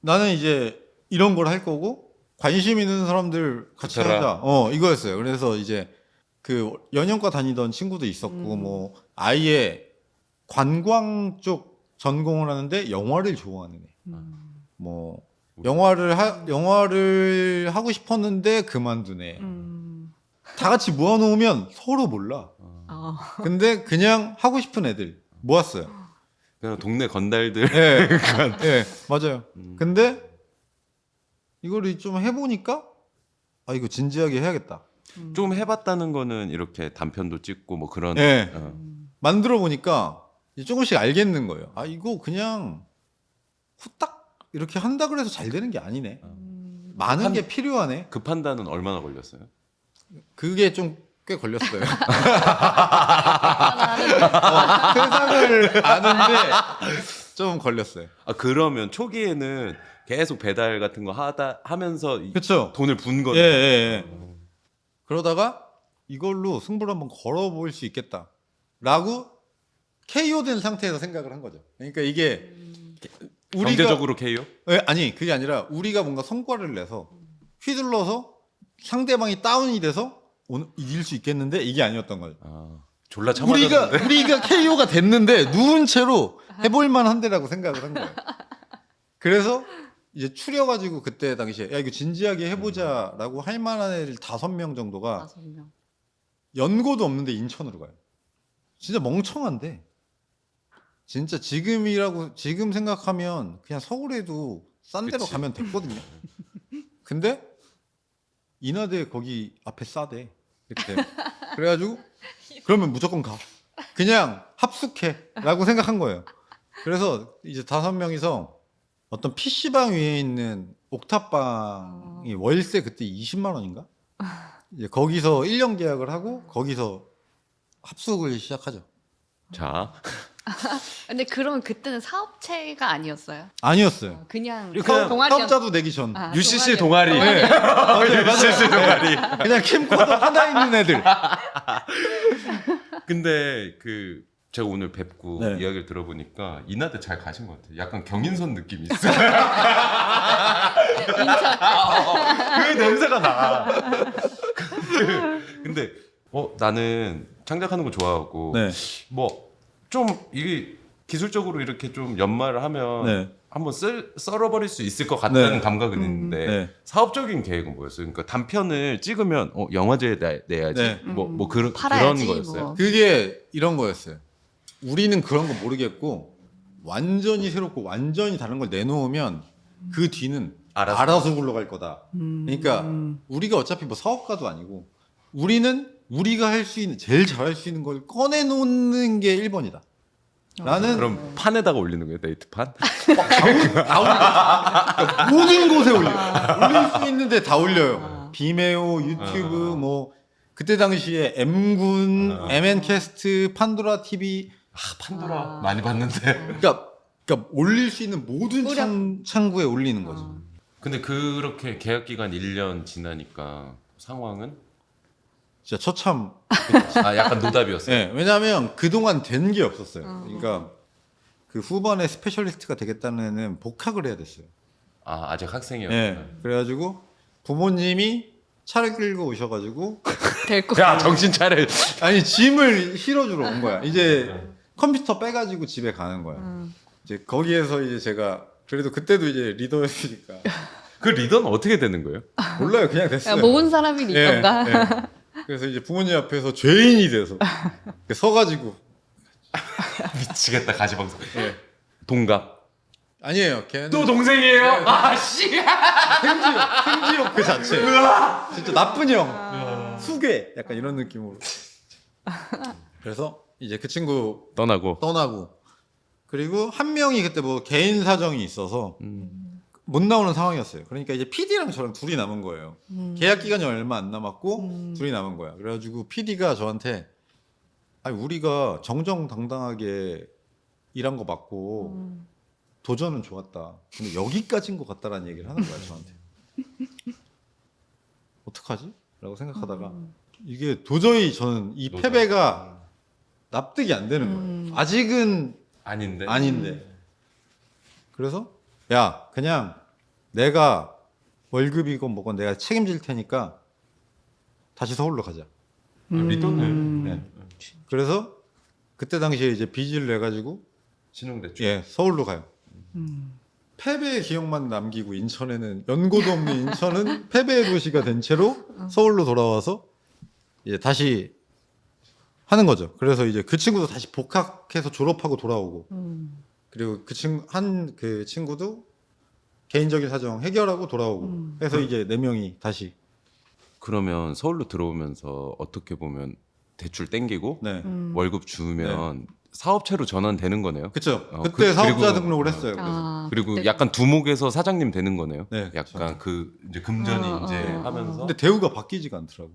나는 이제 이런 걸 할 거고 관심 있는 사람들 같이
붙여라.
하자. 이거였어요. 그래서 이제 그 연영과 다니던 친구도 있었고 뭐 아예 관광 쪽 전공을 하는데 영화를 좋아하는 애. 뭐 영화를 하고 싶었는데 그만둔 애. 다 같이 모아놓으면 서로 몰라.
아.
근데 그냥 하고 싶은 애들 모았어요.
그냥 동네 건달들.
예, 예, 맞아요. 근데 이거를 좀 해보니까 이거 진지하게 해야겠다.
좀 해봤다는 거는 이렇게 단편도 찍고 뭐 그런.
예.
어.
만들어 보니까 이제 조금씩 알겠는 거예요. 이거 그냥 후딱 이렇게 한다 그래서 잘 되는 게 아니네. 많은 게 필요하네.
그 판단은 얼마나 걸렸어요?
그게 좀 꽤 걸렸어요. 세상을 아는데 좀 걸렸어요.
그러면 초기에는 계속 배달 같은 거 하면서
그렇죠.
돈을 분
예,
거예요.
예, 예. 그러다가 이걸로 승부를 한번 걸어볼 수 있겠다라고 KO된 상태에서 생각을 한 거죠. 그러니까 이게 우리가
경제적으로 KO?
아니 그게 아니라 우리가 뭔가 성과를 내서 휘둘러서 상대방이 다운이 돼서 이길 수 있겠는데 이게 아니었던 거죠.
졸라 참아졌는데.
우리가 KO가 됐는데 누운 채로 해볼 만한데라고 생각을 한 거예요. 그래서 이제 추려가지고 그때 당시에 야 이거 진지하게 해보자라고 할 만한 애들 5명 정도가
5명.
연고도 없는데 인천으로 가요. 진짜 멍청한데 진짜 지금 생각하면 그냥 서울에도 싼 데로
그치.
가면 됐거든요. 근데 인하대 거기 앞에 싸대. 그때 그래가지고 그러면 무조건 가. 그냥 합숙해라고 생각한 거예요. 그래서 이제 5명이서 어떤 PC방 위에 있는 옥탑방이 월세 그때 20만 원인가? 이제 거기서 1년 계약을 하고 거기서 합숙을 시작하죠.
자,
근데 그러면 그때는 사업체가 아니었어요?
아니었어요.
그냥
그냥
동아리였...
사업자도 내기 전.
UCC 동아리.
네. UCC 동아리. 그냥 캠코더 하나 있는 애들.
근데 제가 오늘 뵙고
네.
이야기를 들어보니까 이나대 잘 가신 것 같아요. 약간 경인선 느낌이 있어요. 그 냄새가 나. 근데 나는 창작하는 거 좋아하고
네.
뭐 좀 이게 기술적으로 이렇게 좀 연마를 하면
네.
한번 썰어버릴 수 있을 것 같다는
네.
감각은 있는데
네.
사업적인 계획은 뭐였어요? 그러니까 단편을 찍으면 영화제에 내야지
네.
뭐 그런
팔아야지,
거였어요.
뭐.
그게 이런 거였어요. 우리는 그런 거 모르겠고 완전히 새롭고 완전히 다른 걸 내놓으면 그 뒤는 알아서 굴러갈 거다. 그러니까 우리가 어차피 뭐 사업가도 아니고 우리는 우리가 할 수 있는 제일 잘할 수 있는 걸 꺼내놓는 게 1번이다. 나는
그럼 판에다가 올리는 거예요, 데이트판?
다 올려. 모든 곳에 올려. 올릴 수 있는데 다 올려요. 비메오, 유튜브, 뭐 그때 당시에 M군, MN캐스트, 판도라 TV.
판도라 많이 봤는데.
그러니까 올릴 수 있는 모든 창구에 올리는 거지.
근데 그렇게 계약 기간 1년 지나니까 상황은
진짜 처참.
약간 노답이었어요.
네, 왜냐하면 그동안 된 게 없었어요. 그러니까 그 후반에 스페셜리스트가 되겠다는 애는 복학을 해야 됐어요.
아직 학생이었구나.
네, 그래가지고 부모님이 차를 끌고 오셔가지고
데리고
야, 정신 차려.
아니 짐을 실어주러 온 거야. 이제 컴퓨터 빼가지고 집에 가는 거야. 이제 거기에서 이제 제가 그래도 그때도 이제 리더였으니까
그 리더는 어떻게 되는 거예요?
몰라요. 그냥 됐어요.
모은 사람이 리더인가?
예, 예. 그래서 이제 부모님 앞에서 죄인이 돼서 이렇게 서가지고
미치겠다 가시방석.
예.
동갑.
아니에요. 걔는
또 동생이에요? 아씨.
생지욕 그 자체. 진짜 나쁜 형. 수괴 약간 이런 느낌으로. 그래서 이제 그 친구 떠나고 그리고 한 명이 그때 뭐 개인 사정이 있어서 못 나오는 상황이었어요. 그러니까 이제 PD랑 저랑 둘이 남은 거예요. 계약 기간이 얼마 안 남았고 둘이 남은 거야. 그래가지고 PD가 저한테 아니 우리가 정정당당하게 일한 거 맞고 도전은 좋았다. 근데 여기까지인 것 같다라는 얘기를 하는 거야 저한테. 어떡하지? 라고 생각하다가 이게 도저히 저는 이 패배가 납득이 안 되는 거예요. 아직은 아닌데. 그래서 야 그냥 내가 월급이건 뭐건 내가 책임질 테니까 다시 서울로 가자.
리더는
네. 그래서 그때 당시에 이제 빚을 내가지고
신용대출.
예 서울로 가요. 패배의 기억만 남기고 인천에는 연고도 없는 인천은 패배의 도시가 된 채로 서울로 돌아와서 이제 다시 하는 거죠. 그래서 이제 그 친구도 다시 복학해서 졸업하고 돌아오고 그리고 그 친구도 개인적인 사정 해결하고 돌아오고 해서 이제 4명이 다시
그러면 서울로 들어오면서 어떻게 보면 대출 땡기고
네
월급 주면 사업체로 전환되는 거네요.
그쵸.
어,
그때 사업자
그리고-
등록을 했어요. 그래서.
그리고
그때-
약간 두목에서 사장님 되는 거네요.
네,
약간 그 이제 금전이 이제 하면서
근데 대우가 바뀌지가 않더라고.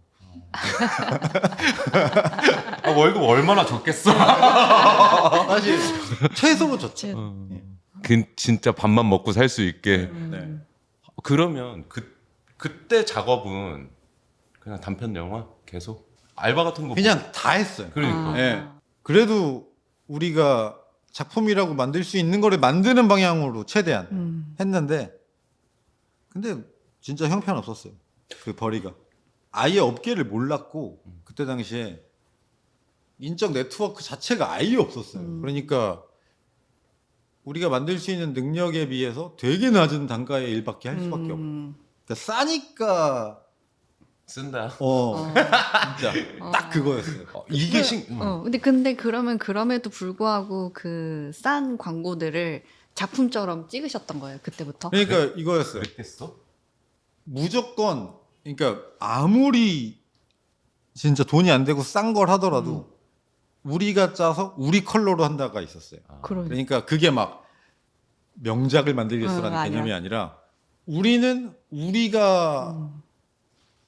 월급 얼마나 줬겠어.
사실 최소로 줬죠.
진짜 밥만 먹고 살 수 있게.
네.
그러면 그때 작업은 그냥 단편 영화 계속 알바 같은 거
그냥 다 했어요.
그러니까.
예. 그래도 우리가 작품이라고 만들 수 있는 거를 만드는 방향으로 최대한 했는데 근데 진짜 형편없었어요. 그 벌이가. 아예 업계를 몰랐고 그때 당시에 인적 네트워크 자체가 아예 없었어요. 그러니까 우리가 만들 수 있는 능력에 비해서 되게 낮은 단가의 일밖에 할 수밖에 없고 그러니까 싸니까
쓴다.
진짜 딱 그거였어요.
이게
근데 그럼에도 불구하고 그 싼 광고들을 작품처럼 찍으셨던 거예요 그때부터?
그러니까 이거였어요.
그랬겠어?
무조건 그러니까 아무리 진짜 돈이 안 되고 싼 걸 하더라도 우리가 짜서 우리 컬러로 한다가 있었어요. 그러니까 그게 막 명작을 만들겠어라는 개념이 아니라 우리는 우리가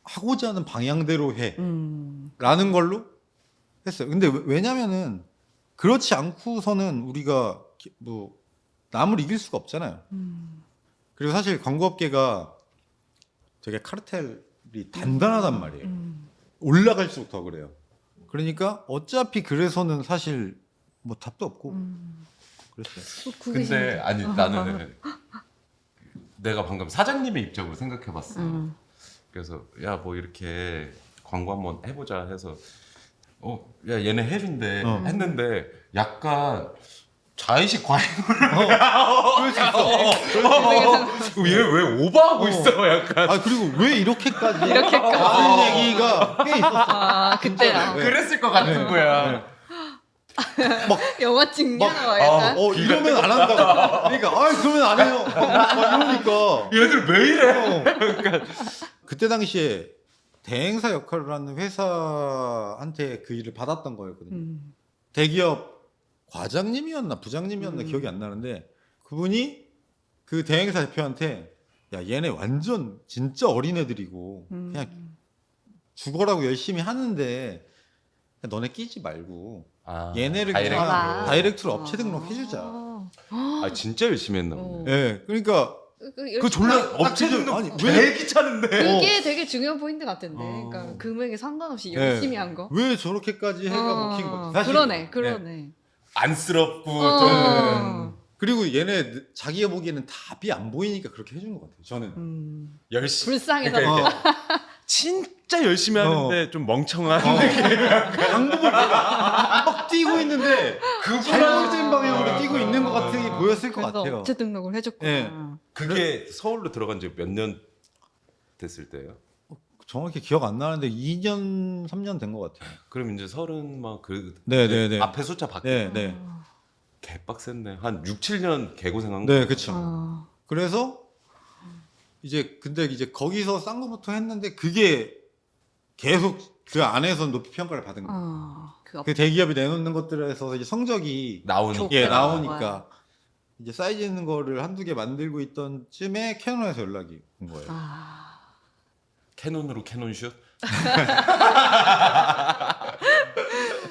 하고자 하는 방향대로 해라는 걸로 했어요. 근데 왜냐면은 그렇지 않고서는 우리가 뭐 남을 이길 수가 없잖아요. 그리고 사실 광고업계가 되게 카르텔이 단단하단 말이에요. 올라갈수록 더 그래요. 그러니까 어차피 그래서는 사실 뭐 답도 없고 그랬어요.
근데 아니 나는 내가 방금 사장님의 입장으로 생각해봤어. 그래서 야 뭐 이렇게 광고 한번 해보자 해서 야 얘네 헬인데 했는데 약간 자의식 과잉을
그럴 수 있어.
얘 왜 오버하고 있어 약간
그리고 왜 이렇게까지 하는 얘기가 꽤 있었어.
그때
그랬을 것 같은 거야.
영화 찍냐 약간
이러면 안 한다고. 그러니까 그러면 안 해요. 이러니까
얘들 왜 이래?
그때 당시에 대행사 역할을 하는 회사한테 그 일을 받았던 거였거든요. 대기업 과장님이었나 부장님이었나 기억이 안 나는데 그분이 그 대행사 대표한테 야 얘네 완전 진짜 어린애들이고 그냥 죽어라고 열심히 하는데 너네 끼지 말고 얘네를 그냥 다이렉트로 업체 등록해주자.
아 진짜 열심히 했나 보네.
예, 그러니까
그 졸라 업체 등록
아니,
왜 귀찮은데?
그게 되게 중요한 포인트 같은데 그러니까 금액에 상관없이 열심히 한 거.
왜 저렇게까지 해가 먹힌 거지? 사실.
그러네.
안쓰럽고 좀
그리고 얘네 자기가 보기에는 답이 안 보이니까 그렇게 해준 것 같아요. 저는
열심히
불쌍해서
그러니까 진짜 열심히 하는데 좀 멍청한
방법을 막 뛰고 있는데 잘못된 방향으로 뛰고 있는 것 같이 보였을 것
그래서
같아요.
업체 등록을 해줬구나.
예.
그게 서울로 들어간 지 몇 년 됐을 때예요?
정확히 기억 안 나는데 2년 3년 된 것 같아요.
그럼 이제 30 막 그
네네네.
앞에 숫자 바뀌
네, 네,
개빡셌네. 한 6, 7년 개고생한
네,
거.
그렇죠.
아,
그래서 근데 이제 거기서 싼 거부터 했는데 그게 계속 그 안에서 높이 평가를 받은 거예요.
그
그 대기업이 내놓는 것들에서 이제 성적이
나오니까.
예,
좋구나.
나오니까 이제 사이즈 있는 거를 한두 개 만들고 있던 쯤에 캐논에서 연락이 온 거예요.
캐논으로 캐논슛?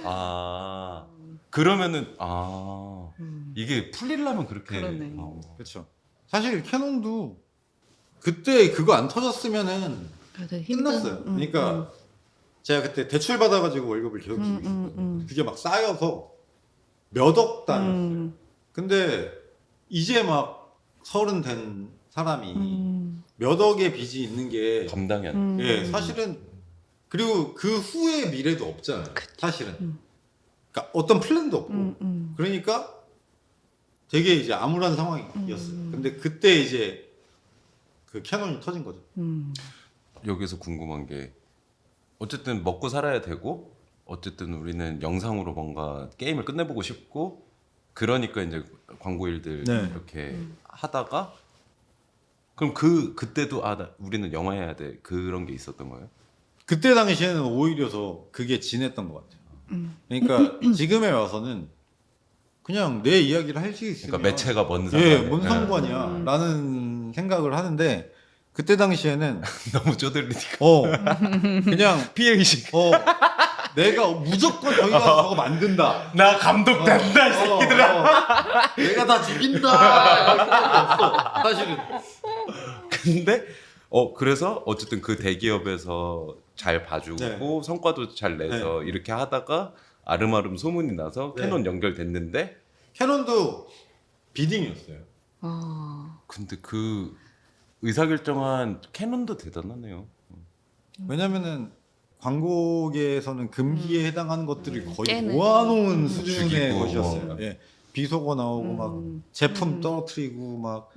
아 그러면은 이게 풀리려면 그렇게
그러네.
그렇죠. 사실 캐논도 그때 그거 안 터졌으면은
그래도
끝났어요. 그러니까 제가 그때 대출 받아가지고 월급을 계속 주고 있었거든요. 그게 막 쌓여서 몇 억 단위. 근데 이제 막 30 된 사람이 몇 억의 빚이 있는 게
감당이 안 돼.
예, 사실은 그리고 그 후에 미래도 없잖아요. 사실은. 그러니까 어떤 플랜도 없고. 그러니까 되게 이제 암울한 상황이었어요. 근데 그때 이제 그 캐논이 터진 거죠.
여기서 궁금한 게 어쨌든 먹고 살아야 되고 어쨌든 우리는 영상으로 뭔가 게임을 끝내보고 싶고 그러니까 이제 광고 일들
네.
이렇게 하다가 그럼 그때도 우리는 영화 해야 돼 그런 게 있었던 거예요?
그때 당시에는 오히려 더 그게 진했던 것 같아요. 그러니까 지금에 와서는 그냥 내 이야기를 할 수 있으면
그러니까 매체가 뭔 상관이야?
예, 뭔 상관이야 라는 생각을 하는데 그때 당시에는
너무 쪼들리니까
그냥
피해의식.
내가 무조건 저기가 저거 만든다.
나 감독된다 이 새끼들아.
내가 다 죽인다. 이럴 생각이 없어. 사실은.
근데 그래서 어쨌든 그 대기업에서 잘 봐주고
네.
성과도 잘 내서 이렇게 하다가 아름아름 소문이 나서
네.
캐논 연결됐는데
캐논도 비딩이었어요.
근데 그 의사결정한 캐논도 대단하네요.
왜냐면은 광고계에서는 금기에 해당하는 것들을 거의
깨는.
모아놓은 수준의
죽이고,
것이었어요. 예. 비속어 나오고 막 제품 떨어뜨리고 막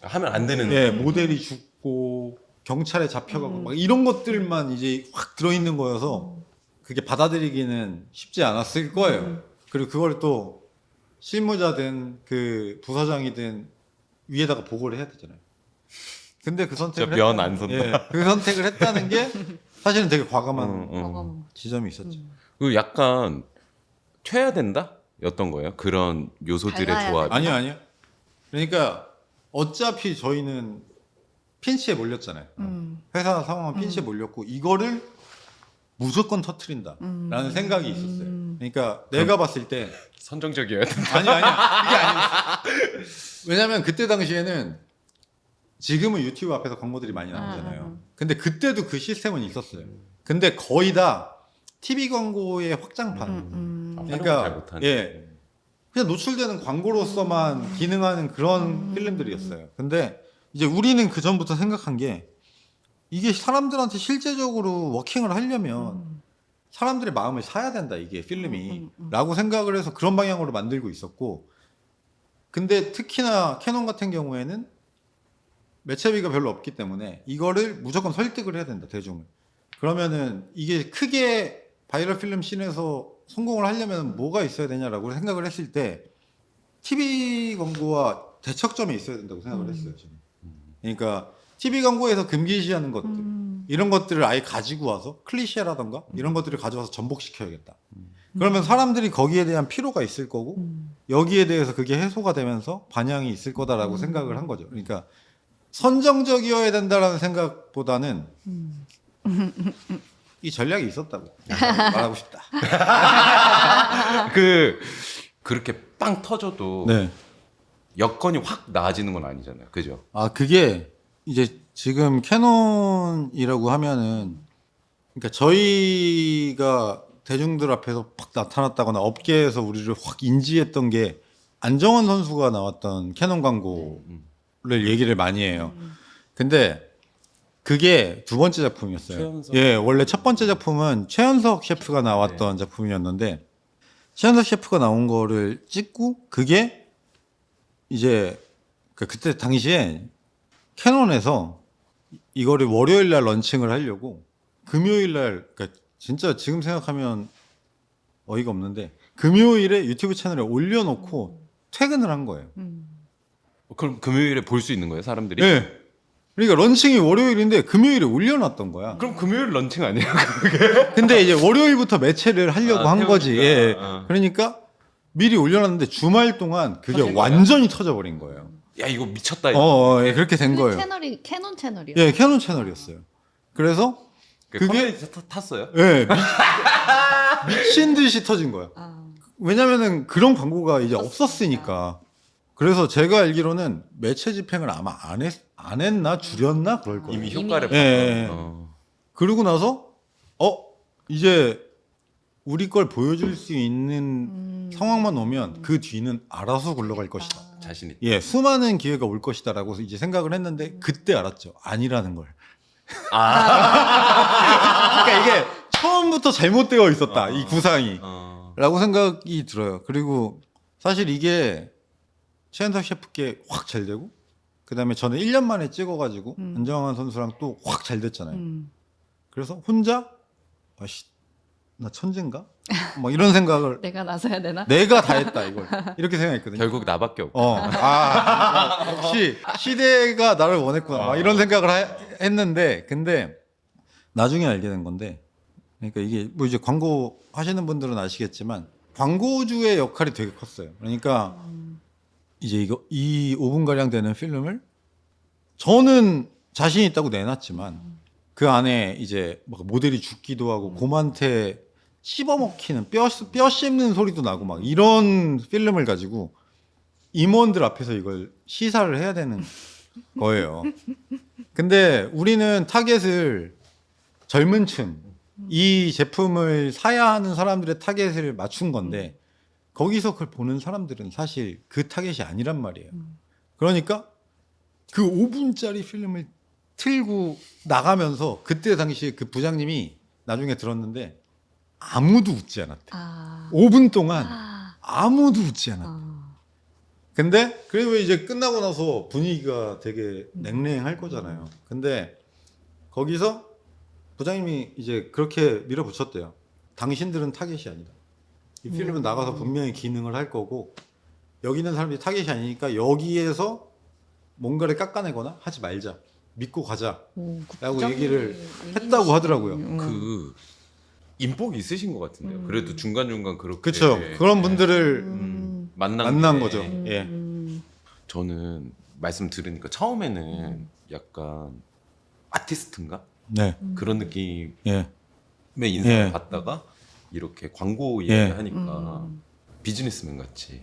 하면 안 되는.
예, 모델이 죽고 경찰에 잡혀가고 막 이런 것들만 이제 확 들어있는 거여서 그게 받아들이기는 쉽지 않았을 거예요. 그리고 그걸 또 실무자든 그 부서장이든 위에다가 보고를 해야 되잖아요. 근데 그 선택을
면 안 선다.
예, 그 선택을 했다는 게 사실은 되게 과감한 지점이 있었죠.
그 약간 퇴야 된다? 였던 거예요? 그런 요소들의
달라야
조합.
아니요. 그러니까 어차피 저희는 핀치에 몰렸잖아요. 회사 상황은 핀치에 몰렸고 이거를 무조건 터트린다라는 생각이 있었어요. 그러니까 내가 봤을 때
선정적이어야 된다.
아니야. 그게 아니에요. 왜냐면 그때 당시에는 지금은 유튜브 앞에서 광고들이 많이 나오잖아요. 근데 그때도 그 시스템은 있었어요. 근데 거의 다 TV 광고의 확장판.
잘
그러니까
못하네.
예. 그냥 노출되는 광고로서만 기능하는 그런 필름들이었어요. 근데 이제 우리는 그 전부터 생각한 게 이게 사람들한테 실제적으로 워킹을 하려면 사람들의 마음을 사야 된다, 이게 필름이. 라고 생각을 해서 그런 방향으로 만들고 있었고, 근데 특히나 캐논 같은 경우에는 매체비가 별로 없기 때문에 이거를 무조건 설득을 해야 된다, 대중을. 그러면은 이게 크게 바이럴 필름 씬에서 성공을 하려면 뭐가 있어야 되냐라고 생각을 했을 때 TV 광고와 대척점이 있어야 된다고 생각을 했어요, 저는. 그러니까 TV 광고에서 금기시하는 것들, 이런 것들을 아예 가지고 와서 클리셰라던가 이런 것들을 가져와서 전복시켜야겠다. 그러면 사람들이 거기에 대한 피로가 있을 거고 여기에 대해서 그게 해소가 되면서 반향이 있을 거다라고 생각을 한 거죠. 그러니까 선정적이어야 된다라는 생각보다는 이 전략이 있었다고 말하고 싶다.
그렇게 빵 터져도
네.
여건이 확 나아지는 건 아니잖아요. 그죠?
아, 그게 이제 지금 캐논이라고 하면은 그러니까 저희가 대중들 앞에서 팍 나타났다거나 업계에서 우리를 확 인지했던 게 안정환 선수가 나왔던 캐논 광고를 얘기를 많이 해요. 근데 그게 두 번째 작품이었어요.
최연석.
예, 원래 첫 번째 작품은 최연석 셰프가 나왔던 작품이었는데 최현석 셰프가 나온 거를 찍고 그게 이제 그때 당시에 캐논에서 이거를 월요일 날 런칭을 하려고 금요일 날 그러니까 진짜 지금 생각하면 어이가 없는데 금요일에 유튜브 채널에 올려놓고 퇴근을 한 거예요.
그럼 금요일에 볼 수 있는 거예요, 사람들이?
네. 그러니까 런칭이 월요일인데 금요일에 올려놨던 거야.
그럼 금요일 런칭 아니에요?
근데 이제 월요일부터 매체를 하려고 한 거지.
태우니까.
예.
그러니까
미리 올려놨는데 주말 동안 그게
터진 거야?
완전히 터져버린 거예요.
야, 이거 미쳤다. 이거.
예, 그렇게 된 거예요.
채널이 캐논 채널이요.
예, 캐논 채널이었어요. 그래서 그게
컴퓨터 탔어요?
예, 미친 듯이 터진 거야. 왜냐면은 그런 광고가 이제 없었으니까. 그래서 제가 알기로는 매체 집행을 아마 안 했나 줄였나 그럴 거예요.
이미 효과를
예, 예.
어.
그러고 나서 이제 우리 걸 보여줄 수 있는 상황만 오면 그 뒤는 알아서 굴러갈 것이다.
자신 있다.
예, 수많은 기회가 올 것이다라고 이제 생각을 했는데 그때 알았죠. 아니라는 걸. 그러니까 이게 처음부터 잘못되어 있었다. 이 구상이. 라고 생각이 들어요. 그리고 사실 이게 최현석 셰프께 확 잘 되고 그다음에 저는 1년 만에 찍어가지고 안정환 선수랑 또 확 잘 됐잖아요. 그래서 혼자 나 천재인가? 막 이런 생각을
내가 나서야 되나?
내가 다 했다 이걸 이렇게 생각했거든요.
결국 나밖에 없고.
역시 시대가 나를 원했구나. 막 이런 생각을 했는데 근데 나중에 알게 된 건데 그러니까 이게 뭐 이제 광고 하시는 분들은 아시겠지만 광고주의 역할이 되게 컸어요. 그러니까 이제 이 5분 가량 되는 필름을 저는 자신 있다고 내놨지만 그 안에 이제 막 모델이 죽기도 하고 곰한테 씹어먹히는 뼈 씹는 소리도 나고 막 이런 필름을 가지고 임원들 앞에서 이걸 시사를 해야 되는 거예요. 근데 우리는 타겟을 젊은 층, 이 제품을 사야 하는 사람들의 타겟을 맞춘 건데 거기서 그걸 보는 사람들은 사실 그 타겟이 아니란 말이에요. 그러니까 그 5분짜리 필름을 틀고 나가면서 그때 당시에 그 부장님이 나중에 들었는데 아무도 웃지 않았대. 5분 동안 아무도 웃지 않았대. 근데 그래도 이제 끝나고 나서 분위기가 되게 냉랭할 거잖아요. 근데 거기서 부장님이 이제 그렇게 밀어붙였대요. 당신들은 타겟이 아니다. 이 필름은 나가서 분명히 기능을 할 거고 여기 있는 사람들이 타겟이 아니니까 여기에서 뭔가를 깎아내거나 하지 말자. 믿고 가자. 라고 얘기를 했다고 하더라고요.
그 인복이 있으신 것 같은데요. 그래도 중간중간 그렇게
그렇죠. 그런 분들을 만난
게
거죠. 예.
저는 말씀 들으니까 처음에는 약간 아티스트인가?
네.
그런 느낌의
예.
인상을
예.
받다가 이렇게 광고
예.
얘기하니까 비즈니스맨 같이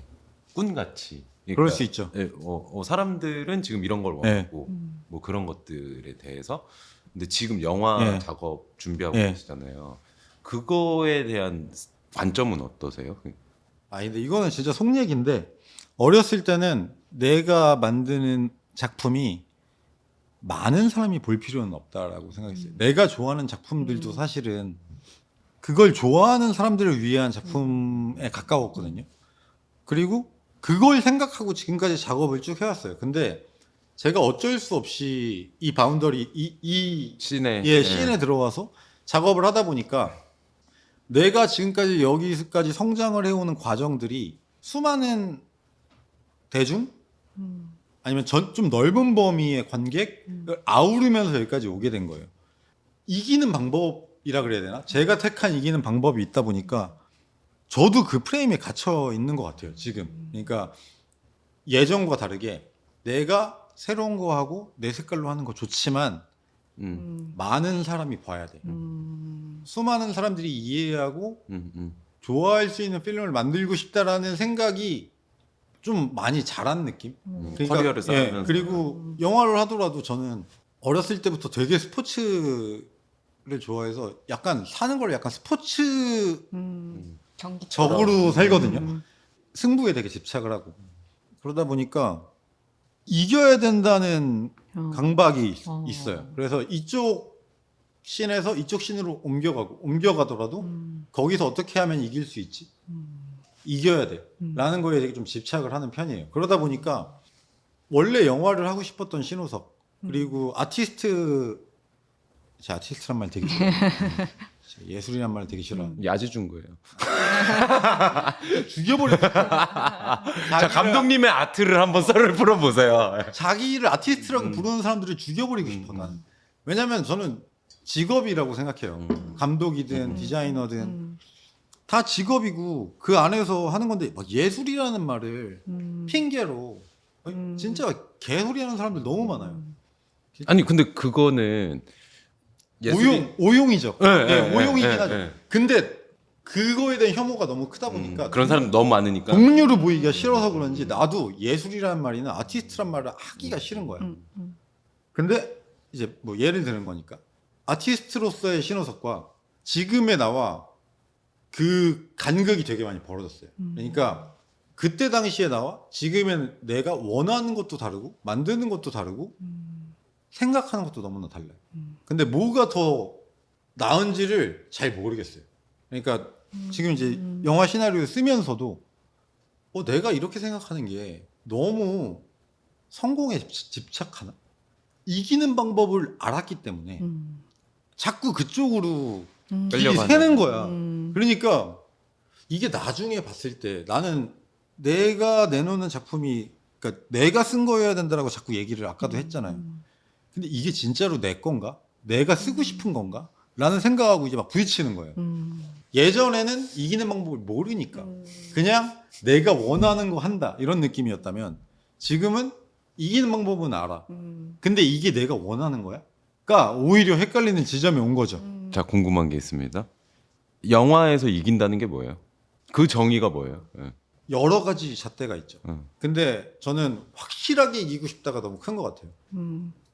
꾼 같이
그럴 수 있죠.
예, 사람들은 지금 이런 걸
예.
원하고 뭐 그런 것들에 대해서 근데 지금 영화
예.
작업 준비하고
예.
계시잖아요. 그거에 대한 관점은 어떠세요?
근데 이거는 진짜 속 얘기인데 어렸을 때는 내가 만드는 작품이 많은 사람이 볼 필요는 없다라고 생각했어요. 내가 좋아하는 작품들도 사실은 그걸 좋아하는 사람들을 위한 작품에 가까웠거든요. 그리고 그걸 생각하고 지금까지 작업을 쭉 해왔어요. 근데 제가 어쩔 수 없이 이 바운더리 이
씬에
씬에 들어와서 작업을 하다 보니까 내가 지금까지 여기까지 성장을 해오는 과정들이 수많은 대중 아니면 좀 넓은 범위의 관객을 아우르면서 여기까지 오게 된 거예요. 이기는 방법이라 그래야 되나? 제가 택한 이기는 방법이 있다 보니까 저도 그 프레임에 갇혀 있는 것 같아요. 지금. 그러니까 예전과 다르게 내가 새로운 거 하고 내 색깔로 하는 거 좋지만 많은 사람이 봐야 돼. 수많은 사람들이 이해하고 좋아할 수 있는 필름을 만들고 싶다라는 생각이 좀 많이 자란 느낌?
커리어를 쌓으면서.
그리고 영화를 하더라도 저는 어렸을 때부터 되게 스포츠를 좋아해서 약간 사는 걸 약간 스포츠 적으로 살거든요. 승부에 되게 집착을 하고 그러다 보니까 이겨야 된다는 강박이 있어요. 그래서 이쪽 씬에서 이쪽 씬으로 옮겨가더라도 거기서 어떻게 하면 이길 수 있지? 이겨야 돼 라는 거에 되게 좀 집착을 하는 편이에요. 그러다 보니까 원래 영화를 하고 싶었던 신호석 그리고 제 아티스트란 말 되게 싫어요. 예술이란 말 되게 싫어요.
야지 준 거예요.
죽여버려.
자, 감독님의 아트를 한번 썰을 풀어보세요.
자기를 아티스트라고 부르는 사람들을 죽여버리고 싶어 나는. 왜냐면 저는 직업이라고 생각해요. 감독이든 디자이너든 다 직업이고 그 안에서 하는 건데 막 예술이라는 말을 핑계로 진짜 개소리하는 사람들 너무 많아요.
아니 근데 그거는
오용이죠.
네,
네,
네,
오용이긴
네,
하죠.
네.
근데 그거에 대한 혐오가 너무 크다 보니까
그런 사람 너무 많으니까.
동료로 보이기가 싫어서 그런지 나도 예술이라는 말이나 아티스트란 말을 하기가 싫은 거야. 근데 이제 뭐 예를 드는 거니까 아티스트로서의 신호석과 지금의 나와 그 간극이 되게 많이 벌어졌어요. 그러니까 그때 당시에 나와 지금의 내가 원하는 것도 다르고 만드는 것도 다르고 생각하는 것도 너무나 달라요. 근데 뭐가 더 나은지를 잘 모르겠어요. 그러니까 지금 이제 영화 시나리오 쓰면서도 내가 이렇게 생각하는 게 너무 성공에 집착하나? 이기는 방법을 알았기 때문에 자꾸 그쪽으로 길이
끌려가는.
새는 거야. 그러니까 이게 나중에 봤을 때 나는 내가 내놓는 작품이 그러니까 내가 쓴 거여야 된다라고 자꾸 얘기를 아까도 했잖아요. 근데 이게 진짜로 내 건가? 내가 쓰고 싶은 건가? 라는 생각하고 이제 막 부딪히는 거예요. 예전에는 이기는 방법을 모르니까 그냥 내가 원하는 거 한다 이런 느낌이었다면 지금은 이기는 방법은 알아. 근데 이게 내가 원하는 거야? 그러니까 오히려 헷갈리는 지점에 온 거죠.
자, 궁금한 게 있습니다. 영화에서 이긴다는 게 뭐예요? 그 정의가 뭐예요? 예.
여러 가지 잣대가 있죠.
응.
근데 저는 확실하게 이기고 싶다가 너무 큰 것 같아요.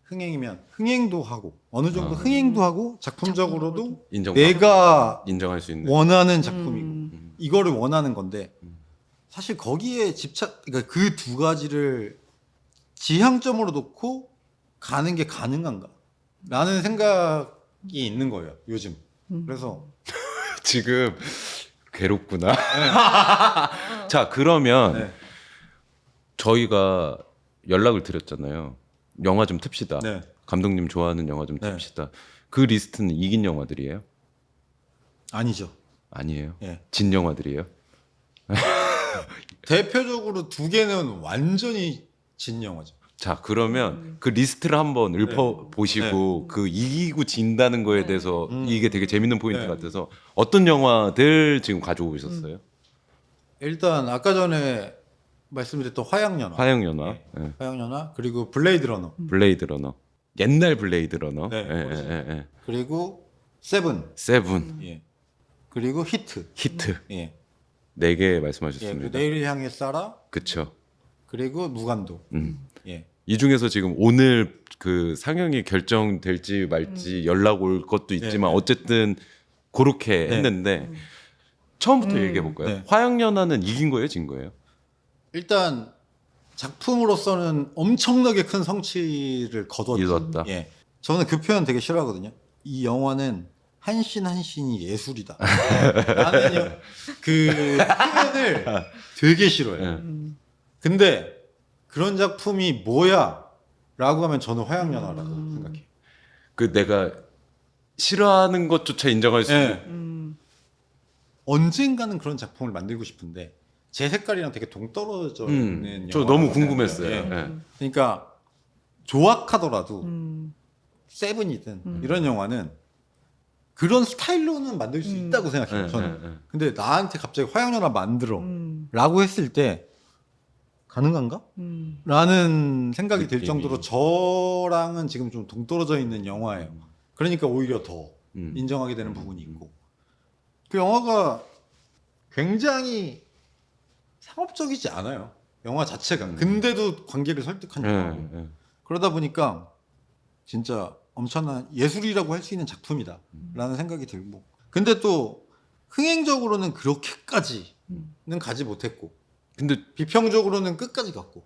흥행이면 흥행도 하고 어느 정도 흥행도 하고 작품적으로도 내가
인정할 수 있는.
원하는 작품이고 이거를 원하는 건데 사실 거기에 그러니까 그 두 가지를 지향점으로 놓고 가는 게 가능한가? 라는 생각이 있는 거예요, 요즘. 그래서
지금 괴롭구나. 자, 그러면
네.
저희가 연락을 드렸잖아요. 영화 좀 틉시다.
네.
감독님 좋아하는 영화 좀
네.
틉시다. 그 리스트는 이긴 영화들이에요?
아니죠.
아니에요.
예.
진 영화들이에요?
대표적으로 두 개는 완전히 진 영화죠.
자, 그러면 그 리스트를 한번 읊어보시고 그 이기고 진다는 거에 대해서 이게 되게 재밌는 포인트
네.
같아서 어떤 영화들 지금 가져오고 있었어요?
일단 아까 전에 말씀드렸던 화양연화.
화양연화,
네.
예.
화양연화 그리고 블레이드 러너.
블레이드 러너, 옛날 블레이드 러너,
네,
예.
그리고 세븐.
세븐,
예. 그리고 히트.
히트
예.
네 개
예. 그리고
말씀하셨습니다.
내일을 향해 쏴라.
그쵸.
그리고 무간도. 예.
이 중에서 지금 오늘 그 상영이 결정될지 말지 연락 올 것도 있지만
네.
어쨌든 그렇게
네.
했는데 처음부터 얘기해 볼까요?
네.
화양연화는 이긴 거예요, 진 거예요?
일단 작품으로서는 엄청나게 큰 성취를 거뒀죠.
이뤘다.
예. 저는 그 표현 되게 싫어하거든요. 이 영화는 한 씬 한 씬이 예술이다. 나는 그 표현을 되게 싫어해요. 근데 그런 작품이 뭐야? 라고 하면 저는 화양연화라고 생각해요.
그 내가 싫어하는 것조차 인정할 수
예.
있는.
언젠가는 그런 작품을 만들고 싶은데 제 색깔이랑 되게 동떨어져 있는
저
영화라고
너무
생각해요.
궁금했어요.
예.
예.
그러니까 조악하더라도 세븐이든 이런 영화는 그런 스타일로는 만들 수 있다고 생각해요. 저는. 근데 나한테 갑자기 화양연화 만들어 라고 했을 때 가능한가? 라는 생각이 들
느낌이.
정도로 저랑은 지금 좀 동떨어져 있는 영화예요. 그러니까 오히려 더 인정하게 되는 부분이 있고 그 영화가 굉장히 상업적이지 않아요. 영화 자체가. 근데도 관객을 설득한 영화고
예.
그러다 보니까 진짜 엄청난 예술이라고 할 수 있는 작품이다 라는 생각이 들고 근데 또 흥행적으로는 그렇게까지는 가지 못했고
근데
비평적으로는 끝까지 갔고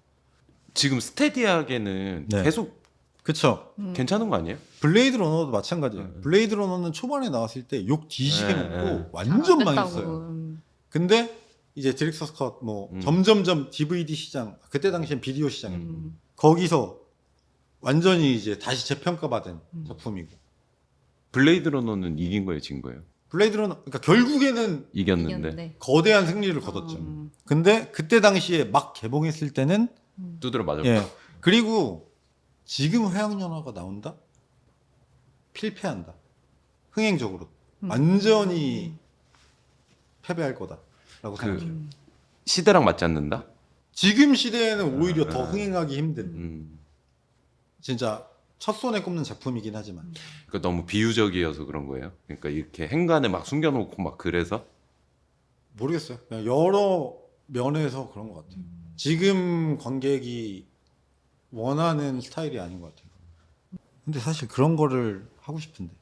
지금 스테디하게는
네.
계속
그쵸.
괜찮은 거 아니에요?
블레이드 러너도 마찬가지예요. 블레이드 러너는 초반에 나왔을 때 욕 뒤지게
네,
먹고
네.
완전
안
망했어요.
됐다고.
근데 이제 디렉터스 컷 뭐 점점점 DVD 시장 그때 당시엔 비디오 시장
음.
거기서 완전히 이제 다시 재평가받은 작품이고
블레이드 러너는 이긴 거예요, 진 거예요?
블레이드 러너 그러니까 결국에는
이겼는데.
이겼는데.
거대한 승리를 거뒀죠. 근데 그때 당시에 막 개봉했을 때는
두드려 맞았고.
예 그리고 지금 화양연화가 나온다 필패한다 흥행적으로 완전히 패배할 거다라고
그
생각해요.
시대랑 맞지 않는다?
지금 시대에는 오히려 더 흥행하기 힘든 진짜 첫 손에 꼽는 작품이긴 하지만
그러니까 너무 비유적이어서 그런 거예요. 그러니까 이렇게 행간에 막 숨겨놓고 막 그래서
모르겠어요. 그냥 여러 면에서 그런 것 같아요. 지금 관객이 원하는 스타일이 아닌 것 같아요. 근데 사실 그런 거를 하고 싶은데.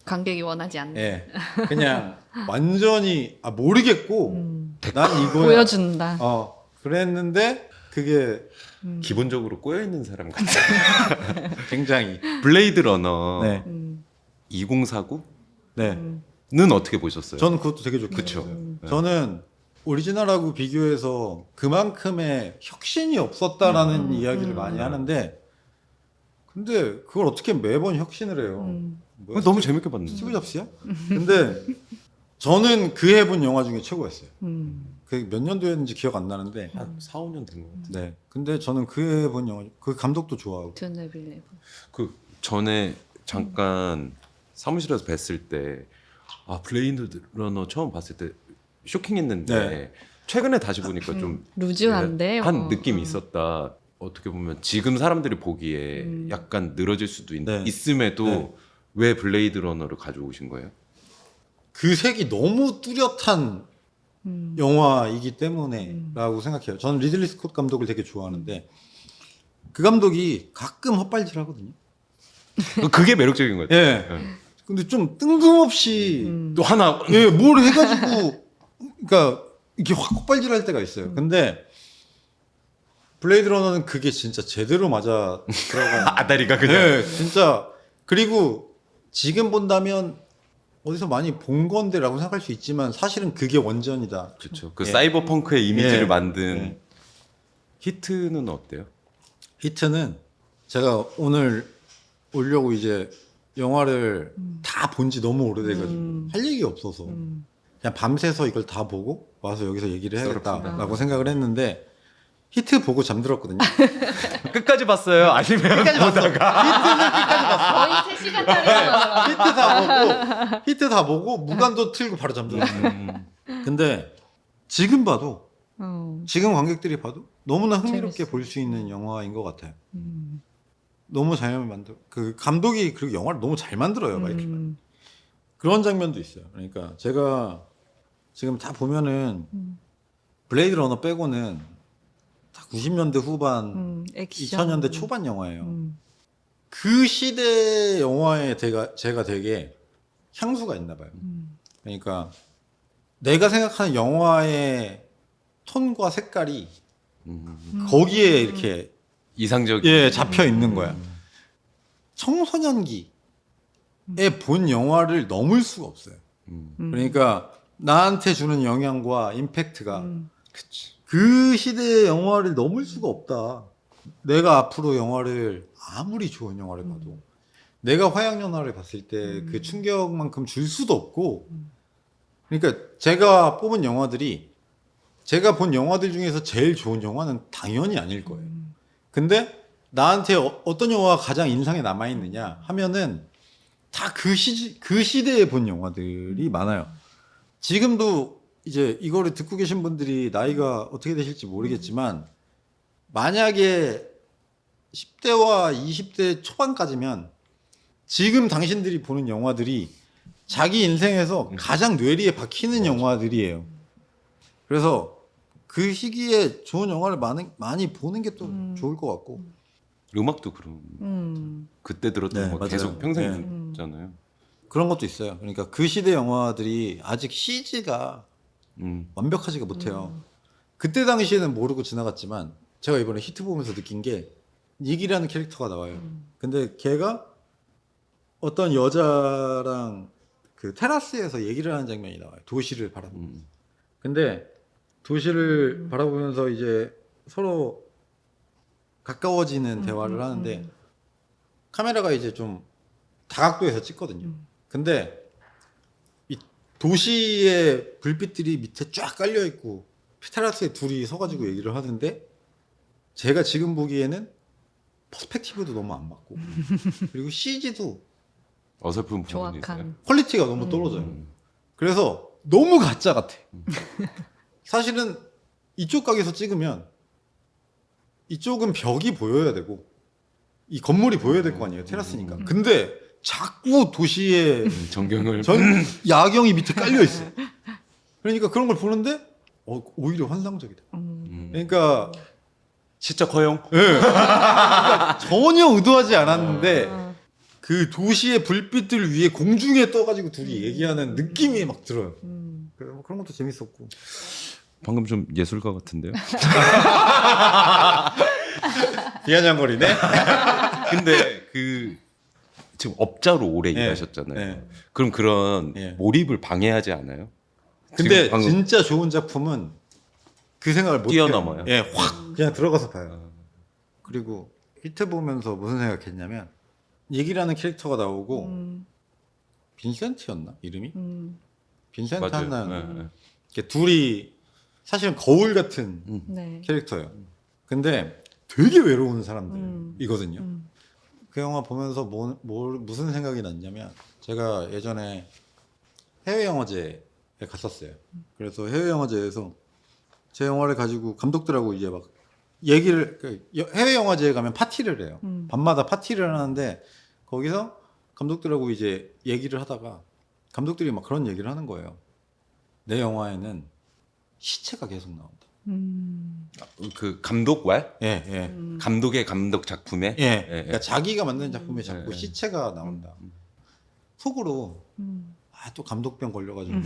관객이 원하지 않는.
예. 그냥 완전히 모르겠고 난 이거야.
보여준다.
그랬는데 그게
기본적으로 꼬여 있는 사람 같아.
굉장히
블레이드 러너
네.
2049는
네.
어떻게 보셨어요?
저는 그것도 되게 좋게
그쵸.
봤어요. 저는 오리지널하고 비교해서 그만큼의 혁신이 없었다라는 이야기를 많이 하는데 근데 그걸 어떻게 매번 혁신을 해요? 뭐야,
너무 재밌게 봤는데.
스티브 잡스야? 근데 저는 그 해본 영화 중에 최고였어요. 그 몇 년도였는지 기억 안 나는데
한 4, 5년 된 것 같아요.
네. 근데 저는 그 해본 영화 그 감독도 좋아하고
튜네 빌레브.
그 전에 잠깐 사무실에서 뵀을 때 블레이드 러너 처음 봤을 때 쇼킹했는데
네.
최근에 다시 보니까 좀
루즈한데.
한 느낌이 있었다. 어떻게 보면 지금 사람들이 보기에 약간 늘어질 수도
네.
있음에도
네.
왜 블레이드 러너를 가져오신 거예요?
그 색이 너무 뚜렷한 영화이기 때문에라고 생각해요. 저는 리들리 스콧 감독을 되게 좋아하는데 그 감독이 가끔 헛발질하거든요.
그게 매력적인 거예요.
예. 근데 좀 뜬금없이
또 하나
뭘 해가지고 그러니까 이렇게 확 헛발질할 때가 있어요. 근데 블레이드 러너는 그게 진짜 제대로 맞아 들어간.
아다리가 그냥
네, 진짜 그리고 지금 본다면 어디서 많이 본 건데라고 생각할 수 있지만 사실은 그게 원전이다.
그렇죠. 그
예.
사이버펑크의 이미지를
예.
만든
예.
히트는 어때요?
히트는 제가 오늘 오려고 이제 영화를 다 본 지 너무 오래돼가지고 할 얘기 없어서 그냥 밤새서 이걸 다 보고 와서 여기서 얘기를 해야겠다라고 생각을 했는데 히트 보고 잠들었거든요.
끝까지 봤어요? 아니면
끝까지 봤어.
거의 3시간짜리.
히트 다 보고 무간도 틀고 바로 잠들었어요. 근데 지금 봐도 지금 관객들이 봐도 너무나 흥미롭게
재밌어.
볼 수 있는 영화인 것 같아요. 너무 잘 만들. 그 감독이 그리고 영화를 너무 잘 만들어요, 마이클. 그런 장면도 있어요. 그러니까 제가 지금 다 보면은 블레이드 러너 빼고는 다 90년대 후반,
액션.
2000년대 초반 영화예요. 그 시대 영화에 제가 되게 향수가 있나 봐요. 그러니까 내가 생각하는 영화의 톤과 색깔이 거기에 이렇게
이상적인
잡혀 있는 거야. 청소년기에 본 영화를 넘을 수가 없어요. 그러니까 나한테 주는 영향과 임팩트가 그 시대의 영화를 넘을 수가 없다. 내가 앞으로 영화를 아무리 좋은 영화를 봐도 내가 화양연화를 봤을 때 그 충격만큼 줄 수도 없고 그러니까 제가 뽑은 영화들이 제가 본 영화들 중에서 제일 좋은 영화는 당연히 아닐 거예요. 근데 나한테 어떤 영화가 가장 인상에 남아있느냐 하면은 다 그 시대에 본 영화들이 많아요. 지금도 이제 이거를 듣고 계신 분들이 나이가 어떻게 되실지 모르겠지만 만약에 10대와 20대 초반까지면 지금 당신들이 보는 영화들이 자기 인생에서 가장 뇌리에 박히는 영화들이에요. 그래서 그 시기에 좋은 영화를 많이 보는 게 또 좋을 것 같고
음악도 그런 그때 들었던
네,
거
맞아요.
계속 평생
네.
듣잖아요.
그런 것도 있어요. 그러니까 그 시대 영화들이 아직 CG가 완벽하지가 못해요. 그때 당시에는 모르고 지나갔지만 제가 이번에 히트 보면서 느낀 게 닉이라는 캐릭터가 나와요. 근데 걔가 어떤 여자랑 그 테라스에서 얘기를 하는 장면이 나와요. 도시를 바라보면서. 근데 도시를 바라보면서 이제 서로 가까워지는 대화를 하는데 카메라가 이제 좀 다각도에서 찍거든요. 근데 이 도시의 불빛들이 밑에 쫙 깔려 있고 테라스에 둘이 서가지고 얘기를 하는데 제가 지금 보기에는 퍼스펙티브도 너무 안 맞고 그리고 CG도
어설픈 부분이 있어요.
조악한.
퀄리티가 너무 떨어져요. 그래서 너무 가짜 같아. 사실은 이쪽 가게에서 찍으면 이쪽은 벽이 보여야 되고 이 건물이 보여야 될 거 아니에요. 테라스니까. 근데 자꾸 도시에
전경을
야경이 밑에 깔려 있어. 그러니까 그런 걸 보는데 오히려 환상적이다. 그러니까
시적 허용.
예. 그러니까 전혀 의도하지 않았는데 그 도시의 불빛들 위에 공중에 떠가지고 둘이 얘기하는 느낌이 막 들어요. 그래서 뭐 그런 것도 재밌었고.
방금 좀 예술가 같은데요?
비아냥거리네.
근데 그 지금 업자로 오래
네.
일하셨잖아요.
네.
그럼 그런
네.
몰입을 방해하지 않아요?
근데
지금 방금
진짜 좋은 작품은 그 생각을 못
뛰어넘어요?
해요. 예, 확 그냥 들어가서 봐요. 그리고 히트 보면서 무슨 생각했냐면 얘기라는 캐릭터가 나오고 빈센트였나 이름이? 빈센트
맞아요.
하나
네, 네.
이렇게 둘이 사실은 거울 같은
네.
캐릭터예요. 근데 되게 외로운 사람들이거든요. 그 영화 보면서 무슨 생각이 났냐면 제가 예전에 해외 영화제에 갔었어요. 그래서 해외 영화제에서 제 영화를 가지고 감독들하고 이제 막 얘기를 해외 영화제에 가면 파티를 해요. 밤마다 파티를 하는데 거기서 감독들하고 이제 얘기를 하다가 감독들이 막 그런 얘기를 하는 거예요. 내 영화에는 시체가 계속 나온다.
그 감독과
예, 예.
감독의 감독 작품에
예. 그러니까 자기가 만든 작품에 자꾸
예.
시체가 나온다. 속으로 또 감독병 걸려가지고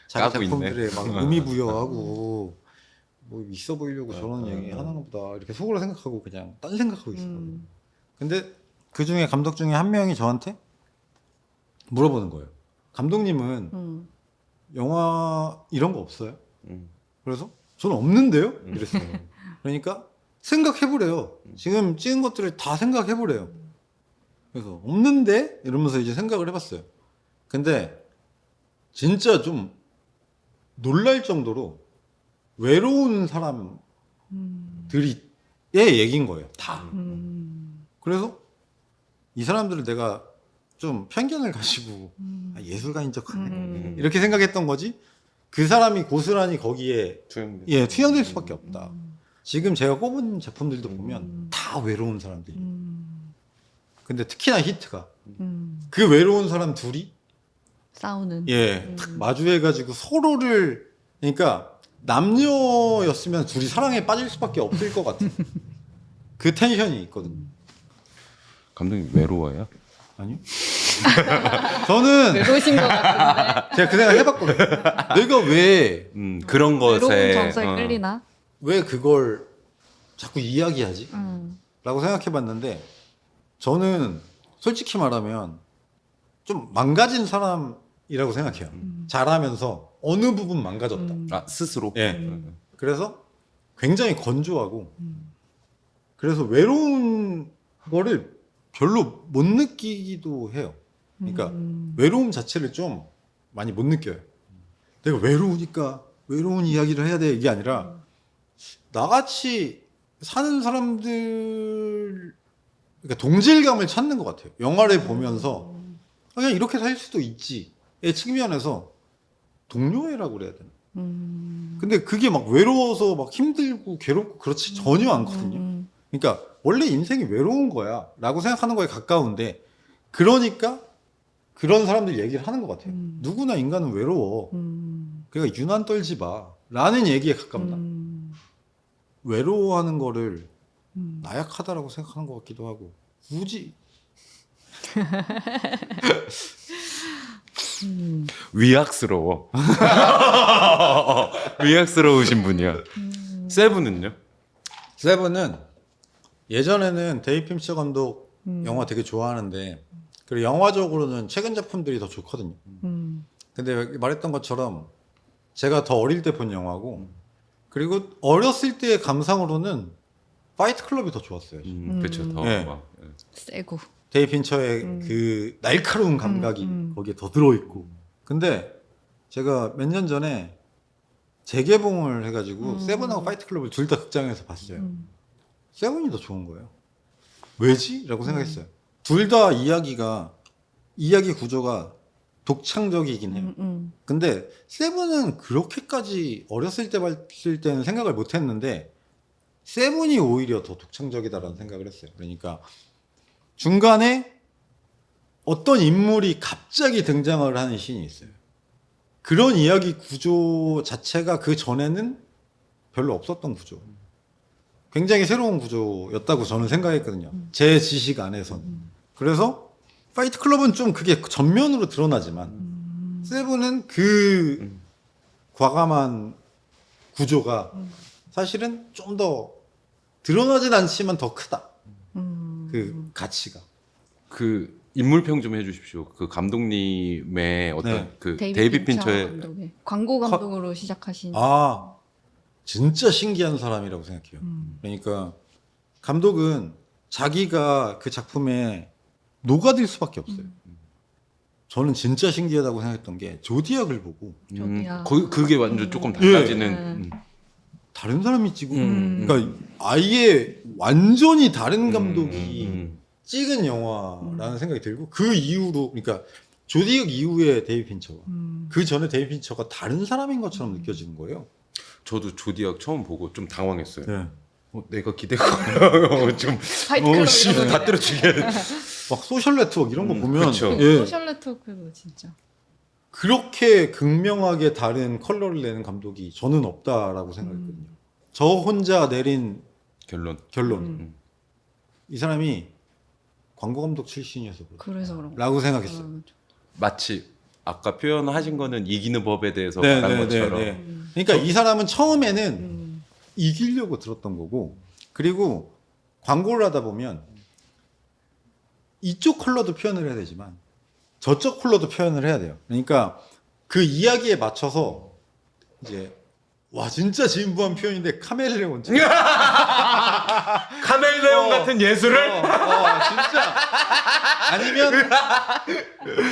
자기
까고 있네.
작품들에 막 의미 부여하고 뭐 있어 보이려고 저런 얘기 하나 보다 이렇게 속으로 생각하고 그냥 딴 생각하고 있었거든요. 근데 그 중에 감독 중에 한 명이 저한테 물어보는 거예요. 감독님은 영화 이런 거 없어요? 그래서 저는 없는데요? 이랬어요. 그러니까 생각해보래요. 지금 찍은 것들을 다 생각해보래요. 그래서 없는데? 이러면서 이제 생각을 해봤어요. 근데 진짜 좀 놀랄 정도로 외로운 사람들이 의 얘기인 거예요. 다. 그래서 이 사람들을 내가 좀 편견을 가지고 예술가인 척하네 이렇게 생각했던 거지. 그 사람이 고스란히 거기에 투영될 수밖에 없다. 지금 제가 꼽은 작품들도 보면 다 외로운 사람들이. 근데 특히나 히트가 그 외로운 사람 둘이
싸우는.
탁 마주해가지고 서로를 그러니까 남녀였으면 둘이 사랑에 빠질 수밖에 없을 것 같은 그 텐션이 있거든요.
감독님 외로워요?
아니요. 저는
외로우신 것 같은데.
제가 그 생각 해봤거든요. 내가 왜
그런
외로운
것에
정서에 끌리나?
왜 그걸 자꾸 이야기하지? 라고 생각해봤는데 저는 솔직히 말하면 좀 망가진 사람이라고 생각해요. 잘하면서 어느 부분 망가졌다.
아 스스로.
예. 그래서 굉장히 건조하고 그래서 외로운 거를 별로 못 느끼기도 해요. 그러니까 외로움 자체를 좀 많이 못 느껴요. 내가 외로우니까 외로운 이야기를 해야 돼 이게 아니라 나같이 사는 사람들 그러니까 동질감을 찾는 것 같아요. 영화를 보면서 그냥 이렇게 살 수도 있지의 측면에서 동료애라고 그래야 되나? 근데 그게 막 외로워서 막 힘들고 괴롭고 그렇지 전혀 않거든요. 그러니까 원래 인생이 외로운 거야 라고 생각하는 거에 가까운데 그러니까 그런 사람들 얘기를 하는 것 같아요. 누구나 인간은 외로워. 그러니까 유난 떨지 마 라는 얘기에 가깝다. 외로워하는 거를 나약하다라고 생각하는 것 같기도 하고 굳이
위약스러워. 위약스러우신 분이야. 세븐은요?
세븐은 예전에는 데이비 핀처 감독 영화 되게 좋아하는데 그리고 영화적으로는 최근 작품들이 더 좋거든요. 근데 말했던 것처럼 제가 더 어릴 때 본 영화고 그리고 어렸을 때의 감상으로는 파이트 클럽이 더 좋았어요.
그렇죠. 더
네.
막. 예.
세고.
데이비 핀처의 그 날카로운 감각이 거기에 더 들어있고. 근데 제가 몇 년 전에 재개봉을 해가지고 세븐하고 파이트 클럽을 둘 다 극장에서 봤어요. 세븐이 더 좋은 거예요. 왜지? 라고 생각했어요. 둘 다 이야기 구조가 독창적이긴 해요. 근데 세븐은 그렇게까지 어렸을 때 봤을 때는 생각을 못 했는데 세븐이 오히려 더 독창적이다라는 생각을 했어요. 그러니까 중간에 어떤 인물이 갑자기 등장을 하는 씬이 있어요. 그런 이야기 구조 자체가 그 전에는 별로 없었던 구조. 굉장히 새로운 구조였다고 저는 생각했거든요. 제 지식 안에서는. 그래서 파이트 클럽은 좀 그게 전면으로 드러나지만 세븐은 그 과감한 구조가 사실은 좀 더 드러나진 않지만 더 크다. 그 가치가.
그 인물평 좀 해주십시오. 그 감독님의 어떤
네.
그
데이비드
데이비
핀처
핀처의
감독의 광고 감독으로 시작하신.
아, 진짜 신기한 사람이라고 생각해요. 그러니까 감독은 자기가 그 작품에 녹아들 수밖에 없어요. 저는 진짜 신기하다고 생각했던 게 조디악을 보고
조디악.
그게 완전 조금 달라지는.
다른 사람이 찍고 그러니까 아예 완전히 다른 감독이 찍은 영화라는 생각이 들고 그 이후로 그러니까 조디악 이후에 데이비 핀처가 그 전에 데이비 핀처가 다른 사람인 것처럼 느껴지는 거예요.
저도 조디악 처음 보고 좀 당황했어요.
네.
내가 기대가 좀
파이트 클럽
씨,
이런 거.
다 때려 죽여.
막 소셜 네트워크 이런 거 보면
그쵸.
예,
소셜 네트워크도 진짜.
그렇게 극명하게 다른 컬러를 내는 감독이 저는 없다라고 생각했거든요. 저 혼자 내린
결론.
이 사람이 광고 감독 출신이어서
그래서 그런 거.
라고 생각했어요.
마치 아까 표현하신 거는 이기는 법에 대해서 말한 것처럼.
그러니까 이 사람은 처음에는 이기려고 들었던 거고 그리고 광고를 하다 보면 이쪽 컬러도 표현을 해야 되지만 저쪽 컬러도 표현을 해야 돼요. 그러니까 그 이야기에 맞춰서 이제 와 진짜 진부한 표현인데 카멜레온
카멜레온 같은 예술을
진짜 아니면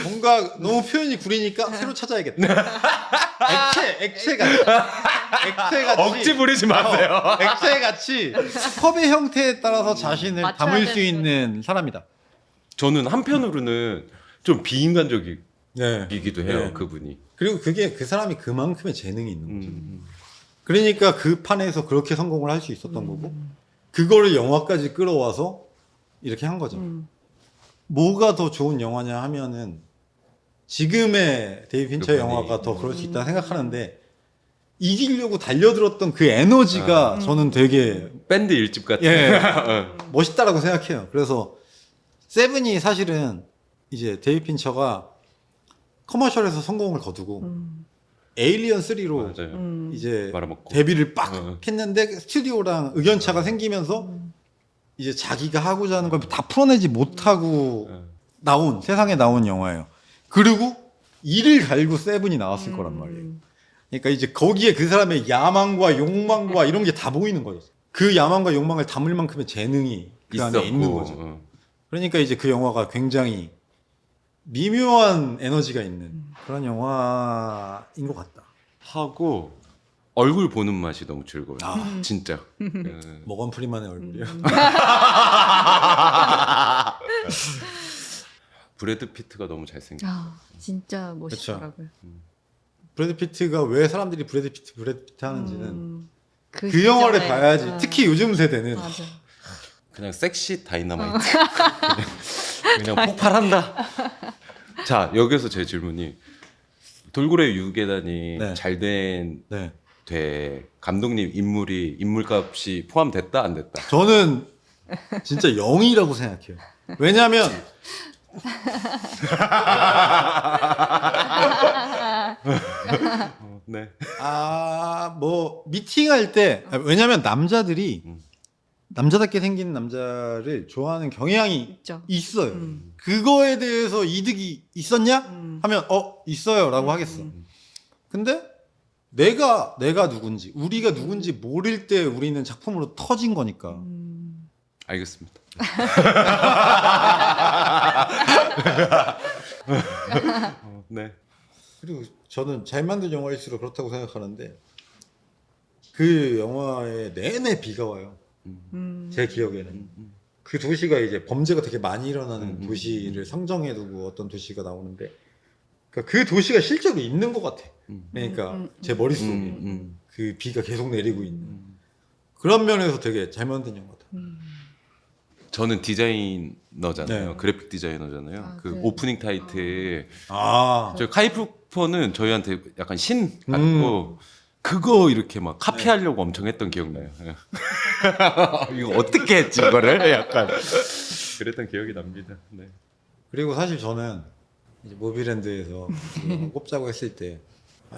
뭔가 너무 표현이 구리니까 새로 찾아야겠다. 액체 같이
억지 부리지 마세요.
액체 같이 컵의 형태에 따라서 자신을
맞춰야
담을 수
되는데.
있는 사람이다.
저는 한편으로는 좀 비인간적이기도
네.
해요.
네.
그분이.
그리고 그게 그 사람이 그만큼의 재능이 있는 거죠. 그러니까 그 판에서 그렇게 성공을 할 수 있었던 거고 그거를 영화까지 끌어와서 이렇게 한 거죠. 뭐가 더 좋은 영화냐 하면은 지금의 데이비 핀처
그분이.
영화가 더 그럴 수 있다 생각하는데 이기려고 달려들었던 그 에너지가 저는 되게
밴드 일집 같은.
예, 멋있다라고 생각해요. 그래서 세븐이 사실은 이제 데이비 핀처가 커머셜에서 성공을 거두고 에일리언 3로
맞아요.
이제
말아먹고.
데뷔를 빡 했는데 스튜디오랑 의견차가 생기면서 이제 자기가 하고자 하는 걸 다 풀어내지 못하고 나온 세상에 나온 영화예요. 그리고 이를 갈고 세븐이 나왔을 거란 말이에요. 그러니까 이제 거기에 그 사람의 야망과 욕망과 이런 게 다 보이는 거죠. 그 야망과 욕망을 담을 만큼의 재능이 그 안에
있었고.
있는 거죠. 그러니까 이제 그 영화가 굉장히 미묘한 에너지가 있는 그런 영화인 것 같다.
하고 얼굴 보는 맛이 너무 즐거워요.
아.
진짜.
머건 프리만의 얼굴이요.
브래드 피트가 너무 잘생겼어.
아, 진짜 멋있더라고요.
브래드 피트가 왜 사람들이 브래드 피트 하는지는 그
시절에.
영화를 봐야지.
아,
특히 요즘 세대는
맞아.
그냥 섹시 다이너마이트. 그냥 폭발한다. 자, 여기서 제 질문이 돌고래 유괴단이
네.
잘된
네.
감독님 인물값이 포함됐다 안 됐다.
저는 진짜 0이라고 생각해요. 왜냐하면
네.
뭐 미팅할 때 왜냐하면 남자들이 남자답게 생긴 남자를 좋아하는 경향이
있죠.
있어요. 그거에 대해서 이득이 있었냐? 하면 있어요라고 하겠어. 근데 내가 누군지, 우리가 누군지 모를 때 우리는 작품으로 터진 거니까.
알겠습니다. 네.
그리고 저는 잘 만든 영화일수록 그렇다고 생각하는데 그 영화에 내내 비가 와요. 제 기억에는. 그 도시가 이제 범죄가 되게 많이 일어나는 도시를 상정해두고 어떤 도시가 나오는데 그러니까 그 도시가 실제로 있는 것 같아. 그러니까 제 머릿속에 그 비가 계속 내리고 있는 그런 면에서 되게 잘 만든 영화다.
저는 디자이너잖아요.
네.
그래픽 디자이너잖아요.
아,
그
네.
오프닝 타이틀
저
카이프퍼는 저희한테 약간 신 같고 그거 이렇게 막 카피하려고 엄청 했던 기억나요. 이거 어떻게 했지 이거를 약간 그랬던 기억이 납니다. 네.
그리고 사실 저는 이제 모비랜드에서 꼽자고 했을 때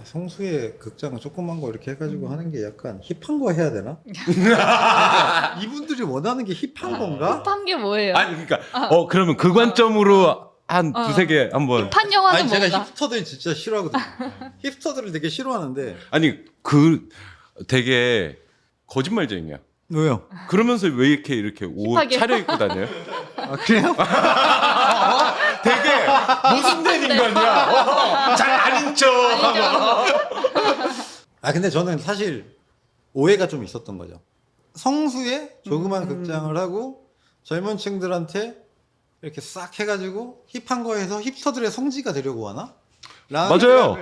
성수의 극장은 조그만 거 이렇게 해가지고 하는 게 약간 힙한 거 해야 되나? 그러니까 이분들이 원하는 게 힙한 건가?
힙한 게 뭐예요?
아니 그러니까 그러면 그 관점으로 한 두세 개 한번
힙한 영화는
아니 제가
뭔가?
힙스터들 진짜 싫어하거든요. 힙스터들을 되게 싫어하는데
아니 그 되게 거짓말쟁이야.
왜요?
그러면서 왜 이렇게 옷
힙하게?
차려입고 다녀요?
아 그래요?
되게 모순된 인간이야. 잘 아닌 척.
아 근데 저는 사실 오해가 좀 있었던 거죠. 성수에 조그만 극장을 하고 젊은 층들한테 이렇게 싹 해가지고 힙한 거에서 힙스터들의 성지가 되려고 하나?
맞아요.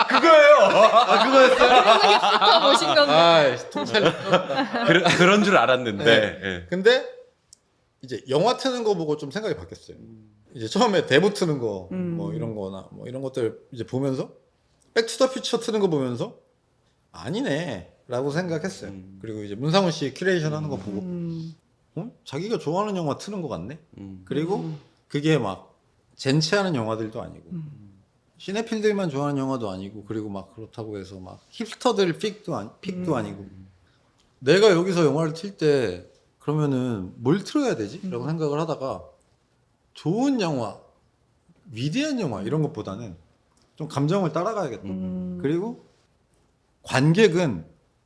그거예요.
아 그거였어요?
힙스터 보신 건가?
아 통찰.
그런 줄 알았는데.
네.
예.
근데 이제 영화 트는 거 보고 좀 생각이 바뀌었어요. 이제 처음에 대부 트는 거, 뭐 이런 거나 뭐 이런 것들 이제 보면서 백투더퓨처 트는 거 보면서 아니네라고 생각했어요. 그리고 이제 문상훈 씨 큐레이션 하는 거 보고 자기가 좋아하는 영화 트는 거 같네. 그리고 그게 막 젠체하는 영화들도 아니고 시네필들만 좋아하는 영화도 아니고 그리고 막 그렇다고 해서 막 힙스터들 픽도 아니고 내가 여기서 영화를 틀 때 그러면은 뭘 틀어야 되지? 라고 생각을 하다가 좋은 영화, 위대한 영화 이런 것보다는 좀 감정을 따라가야겠다. 그리고 관객은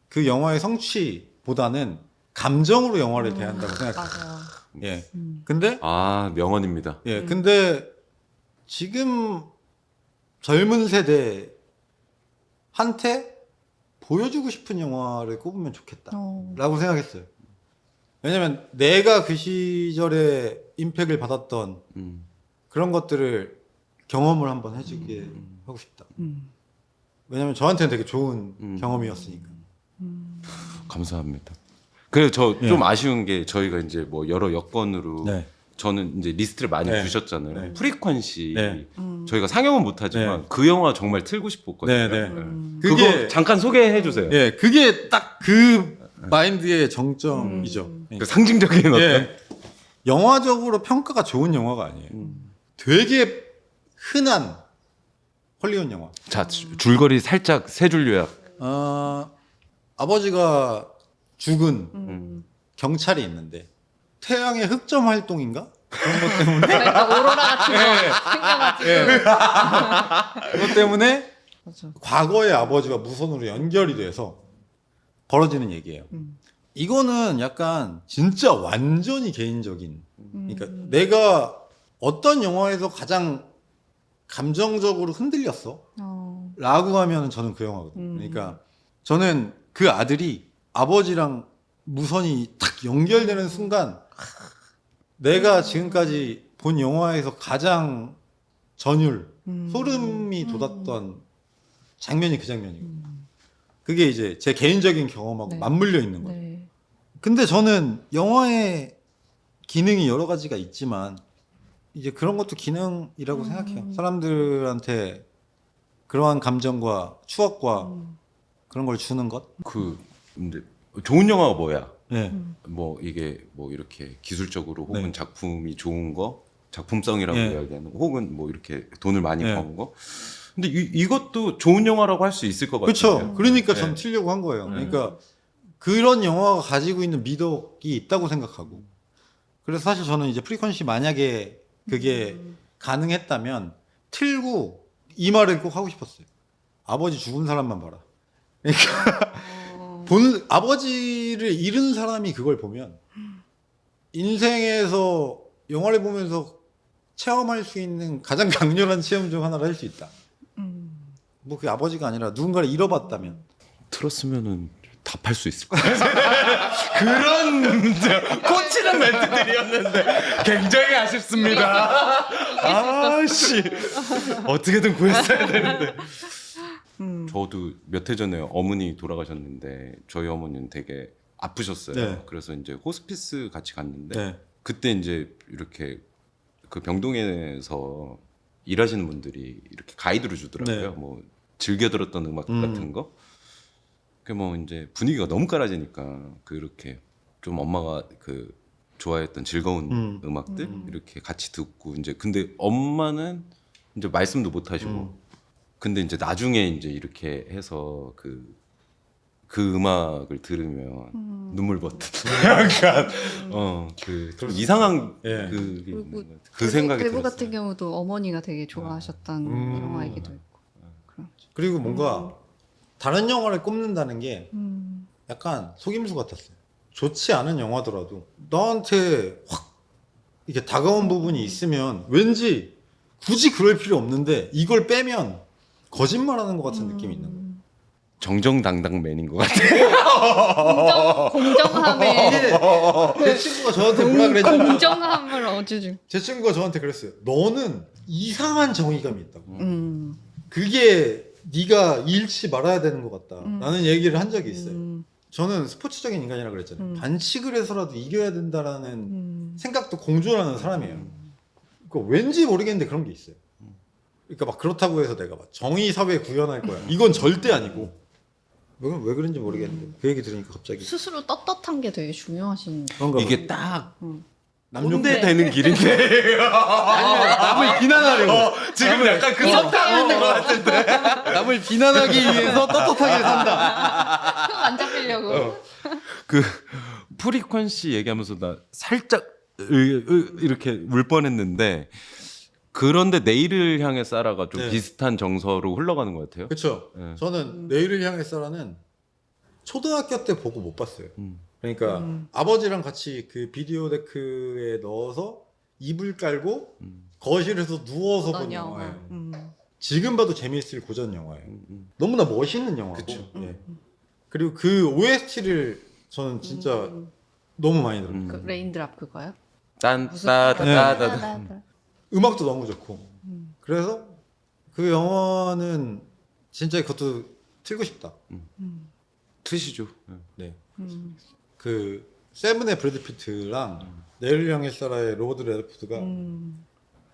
그 영화의 성취보다는 감정으로 영화를 대한다고 생각해요.
맞아요.
예. 근데
아 명언입니다.
예. 근데 지금 젊은 세대한테 보여주고 싶은 영화를 꼽으면 좋겠다. 라고 생각했어요. 왜냐면 내가 그 시절에 임팩을 받았던 그런 것들을 경험을 한번 해주게 하고 싶다. 왜냐면 저한테는 되게 좋은 경험이었으니까.
감사합니다. 그래서 저 좀
예.
아쉬운 게 저희가 이제 뭐 여러 여건으로
네.
저는 이제 리스트를 많이
네.
주셨잖아요.
네.
프리퀀시
네.
저희가 상영은 못하지만
네.
그 영화 정말 틀고 싶었거든요.
네, 네.
그거
그게
잠깐 소개해 주세요.
예, 그게 딱 그 마인드의 정점이죠.
그 상징적인 어떤
예. 영화적으로 평가가 좋은 영화가 아니에요. 되게 흔한 헐리우드 영화.
자 줄거리 살짝 세 줄 요약.
아버지가 죽은 경찰이 있는데 태양의 흑점 활동인가? 그런 것 때문에
그러니까 오로라 같은 거 생겨가지고.
그것 때문에
맞아.
과거의 아버지와 무선으로 연결이 돼서 벌어지는 얘기예요. 이거는 약간 진짜 완전히 개인적인. 그러니까 내가 어떤 영화에서 가장 감정적으로 흔들렸어? 라고 하면 저는 그 영화거든요. 그러니까 저는 그 아들이 아버지랑 무선이 탁 연결되는 순간 내가 지금까지 본 영화에서 가장 전율, 소름이 돋았던 장면이 그 장면이고 그게 이제 제 개인적인 경험하고
네.
맞물려 있는 거예요.
네.
근데 저는 영화의 기능이 여러 가지가 있지만 이제 그런 것도 기능이라고 생각해요. 사람들한테 그러한 감정과 추억과 그런 걸 주는 것.
그 근데 좋은 영화가 뭐야?
네.
뭐 이게 뭐 이렇게 기술적으로 혹은
네.
작품이 좋은 거, 작품성이라고
네.
이야기하는 거, 혹은 뭐 이렇게 돈을 많이
네.
버는 거. 근데 이것도 좋은 영화라고 할 수 있을 것 같아요.
그렇죠. 그러니까
네.
전 틀려고 한 거예요. 그러니까 그런 영화가 가지고 있는 미덕이 있다고 생각하고. 그래서 사실 저는 이제 프리퀀시 만약에 그게 가능했다면 틀고 이 말을 꼭 하고 싶었어요. 아버지 죽은 사람만 봐라. 그러니까 본 아버지를 잃은 사람이 그걸 보면 인생에서 영화를 보면서 체험할 수 있는 가장 강렬한 체험 중 하나를 할 수 있다. 뭐 그게 아버지가 아니라 누군가를 잃어봤다면.
들었으면은 답할 수 있을 것 같아요. 그런 꽂히는 멘트들이었는데 굉장히 아쉽습니다. 아씨 어떻게든 구했어야 되는데. 저도 몇 해 전에 어머니 돌아가셨는데 저희 어머니는 되게 아프셨어요.
네.
그래서 이제 호스피스 같이 갔는데
네.
그때 이제 이렇게 그 병동에서 일하시는 분들이 이렇게 가이드를 주더라고요.
네.
뭐 즐겨 들었던 음악 같은 거. 그 뭐 이제 분위기가 너무 깔아지니까 그렇게 좀 엄마가 그 좋아했던 즐거운 음악들 이렇게 같이 듣고 이제 근데 엄마는 이제 말씀도 못 하시고 근데 이제 나중에 이제 이렇게 해서 그 음악을 들으면 눈물 버튼 약간 그 좀 이상한
예.
그 생각이
대부
들었어요.
같은 경우도 어머니가 되게 좋아하셨던 영화이기도 했고. 그럼.
그리고 뭔가 다른 영화를 꼽는다는 게 약간 속임수 같았어요. 좋지 않은 영화더라도 너한테 확 이게 다가온 부분이 있으면 왠지 굳이 그럴 필요 없는데 이걸 빼면 거짓말하는 것 같은 느낌이 있는 거예요.
정정당당맨인 것 같아요.
공정함에
제 친구가 저한테 뭐라 그랬냐면
공정함을 어주중.
제 친구가 저한테 그랬어요. 너는 이상한 정의감이 있다고. 그게 네가 잃지 말아야 되는 것 같다. 라는 얘기를 한 적이 있어요. 저는 스포츠적인 인간이라 그랬잖아요. 반칙을 해서라도 이겨야 된다라는 생각도 공존하는 사람이에요. 그러니까 왠지 모르겠는데 그런 게 있어요. 그러니까 막 그렇다고 해서 내가 막 정의 사회 구현할 거야. 이건 절대 아니고. 왜 그런지 모르겠는데 그 얘기 들으니까 갑자기
스스로 떳떳한 게 되게 중요하신.
그런가 봐요.
이게 딱
남녀
꼰대 되는 길인데
남을 비난하려고
지금 약간 그 성향이 있는 것 같은데
남을 비난하기 위해서 떳떳하게 산다.
안 잡히려고.
그 프리퀀시 얘기하면서 나 살짝 이렇게 울 뻔했는데 그런데 내일을 향해 쌀아가 좀
네.
비슷한 정서로 흘러가는 것 같아요.
그렇죠.
네.
저는 내일을 향해 써라는 초등학교 때 보고 못 봤어요.
음.
그러니까 아버지랑 같이 그 비디오 데크에 넣어서 이불 깔고 거실에서 누워서 본 영화예요. 지금 봐도 재미있을 고전 영화예요. 너무나 멋있는 영화고.
그쵸.
예. 그리고 그 OST를 저는 진짜 너무 많이 들어요.
그 레인드랍 그거요?
딴따다다다
음악도 너무 좋고. 그래서 그 영화는 진짜 그것도 틀고 싶다.
트시죠.
네. 그 세븐의 브래드 피트랑 내일을 향해 사라의 로버트 레드포드가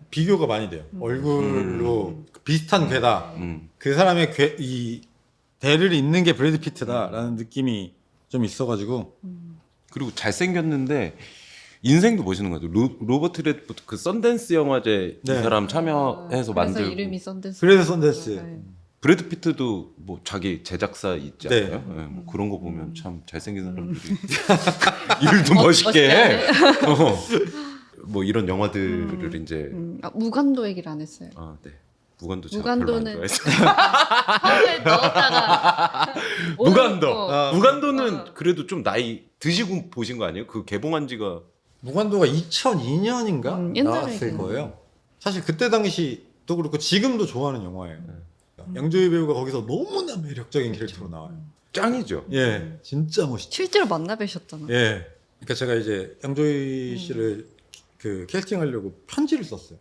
비교가 많이 돼요. 얼굴로 비슷한 괴다. 그 사람의 이 대를 잇는 게 브래드 피트다라는 느낌이 좀 있어가지고.
그리고 잘생겼는데 인생도 멋있는 것 같아요. 로버트 레드포드 그 썬댄스 영화제
네.
이 사람 참여해서
그래서
만들고
이름이 썬댄스.
그래서 썬댄스.
네.
브래드 피트도 뭐 자기 제작사 있지
네.
않아요? 네, 뭐 그런 거 보면 참 잘생긴 사람들이 일도 멋있게 해. 뭐 이런 영화들을 이제
무간도 얘기를 안 했어요.
네. 무간도 제가
무간도는
별로 안 좋아해서.
처음에 넣었다가
무간도.
아.
무간도는 그래도 좀 나이 드시고 보신 거 아니에요? 그 개봉한 지가
무간도가 2002년인가
옛날에
나왔을
그-
거예요. 사실 그때 당시도 그렇고 지금도 좋아하는 영화예요. 양조위 배우가 거기서 너무나 매력적인 캐릭터로 나와요.
짱이죠.
예, 진짜 멋있죠.
실제로 만나 뵈셨잖아.
예. 그러니까 제가 이제 양조위 씨를 그 캐스팅하려고 편지를 썼어요.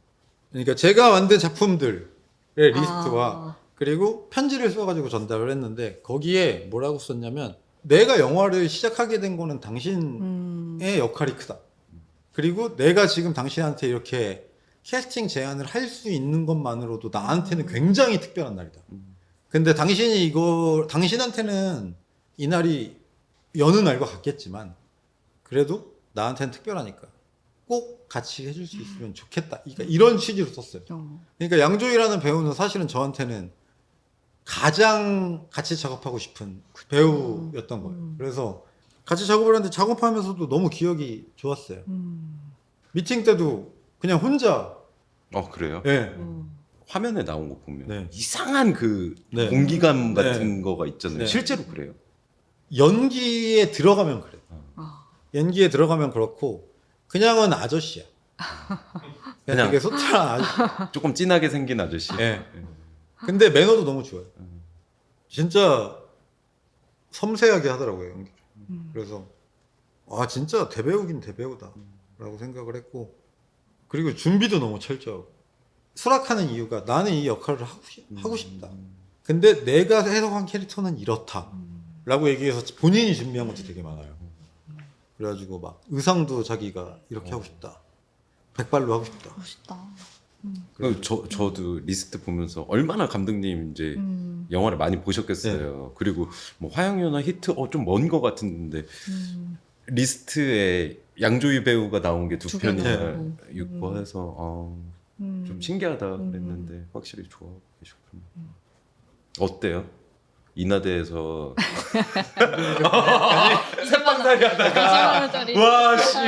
그러니까 제가 만든 작품들의 리스트와 그리고 편지를 써가지고 전달을 했는데 거기에 뭐라고 썼냐면 내가 영화를 시작하게 된 거는 당신의 역할이 크다. 그리고 내가 지금 당신한테 이렇게 캐스팅 제안을 할 수 있는 것만으로도 나한테는 굉장히 특별한 날이다. 근데 당신한테는 이 날이 여느 날과 같겠지만 그래도 나한테는 특별하니까 꼭 같이 해줄 수 있으면 좋겠다. 그러니까 이런 취지로 썼어요. 그러니까 양조위라는 배우는 사실은 저한테는 가장 같이 작업하고 싶은 배우였던 거예요. 그래서 같이 작업을 하는데 작업하면서도 너무 기억이 좋았어요. 미팅 때도 그냥 혼자
그래요?
예.
화면에 나온 거 보면
네.
이상한 그
네.
공기감 같은 거가 있잖아요.
네.
실제로 그래요.
연기에 들어가면 그래.
아.
연기에 들어가면 그렇고 그냥은 아저씨야. 그냥 되게 소탈한 아저씨.
조금 진하게 생긴 아저씨.
예. 근데 매너도 너무 좋아요. 진짜 섬세하게 하더라고요, 연기. 그래서 아 진짜 대배우긴 대배우다라고 생각을 했고, 그리고 준비도 너무 철저하고, 수락하는 이유가 나는 이 역할을 하고 싶다. 근데 내가 해석한 캐릭터는 이렇다라고 얘기해서 본인이 준비한 것도 되게 많아요. 그래가지고 막 의상도 자기가 이렇게 하고 싶다, 백발로 하고 싶다.
멋있다.
저도 리스트 보면서 얼마나 감독님 이제 영화를 많이 보셨겠어요. 그리고 뭐 화양연화 히트 좀 먼 거 같은데 리스트에 양조위 배우가 나온 게 두
두 개나
편이나
있고.
있고 해서 좀 신기하다 그랬는데 확실히 좋아하고 계셨군요. 어때요? 인하대에서 새빵살이 하다가
20만원짜리
와씨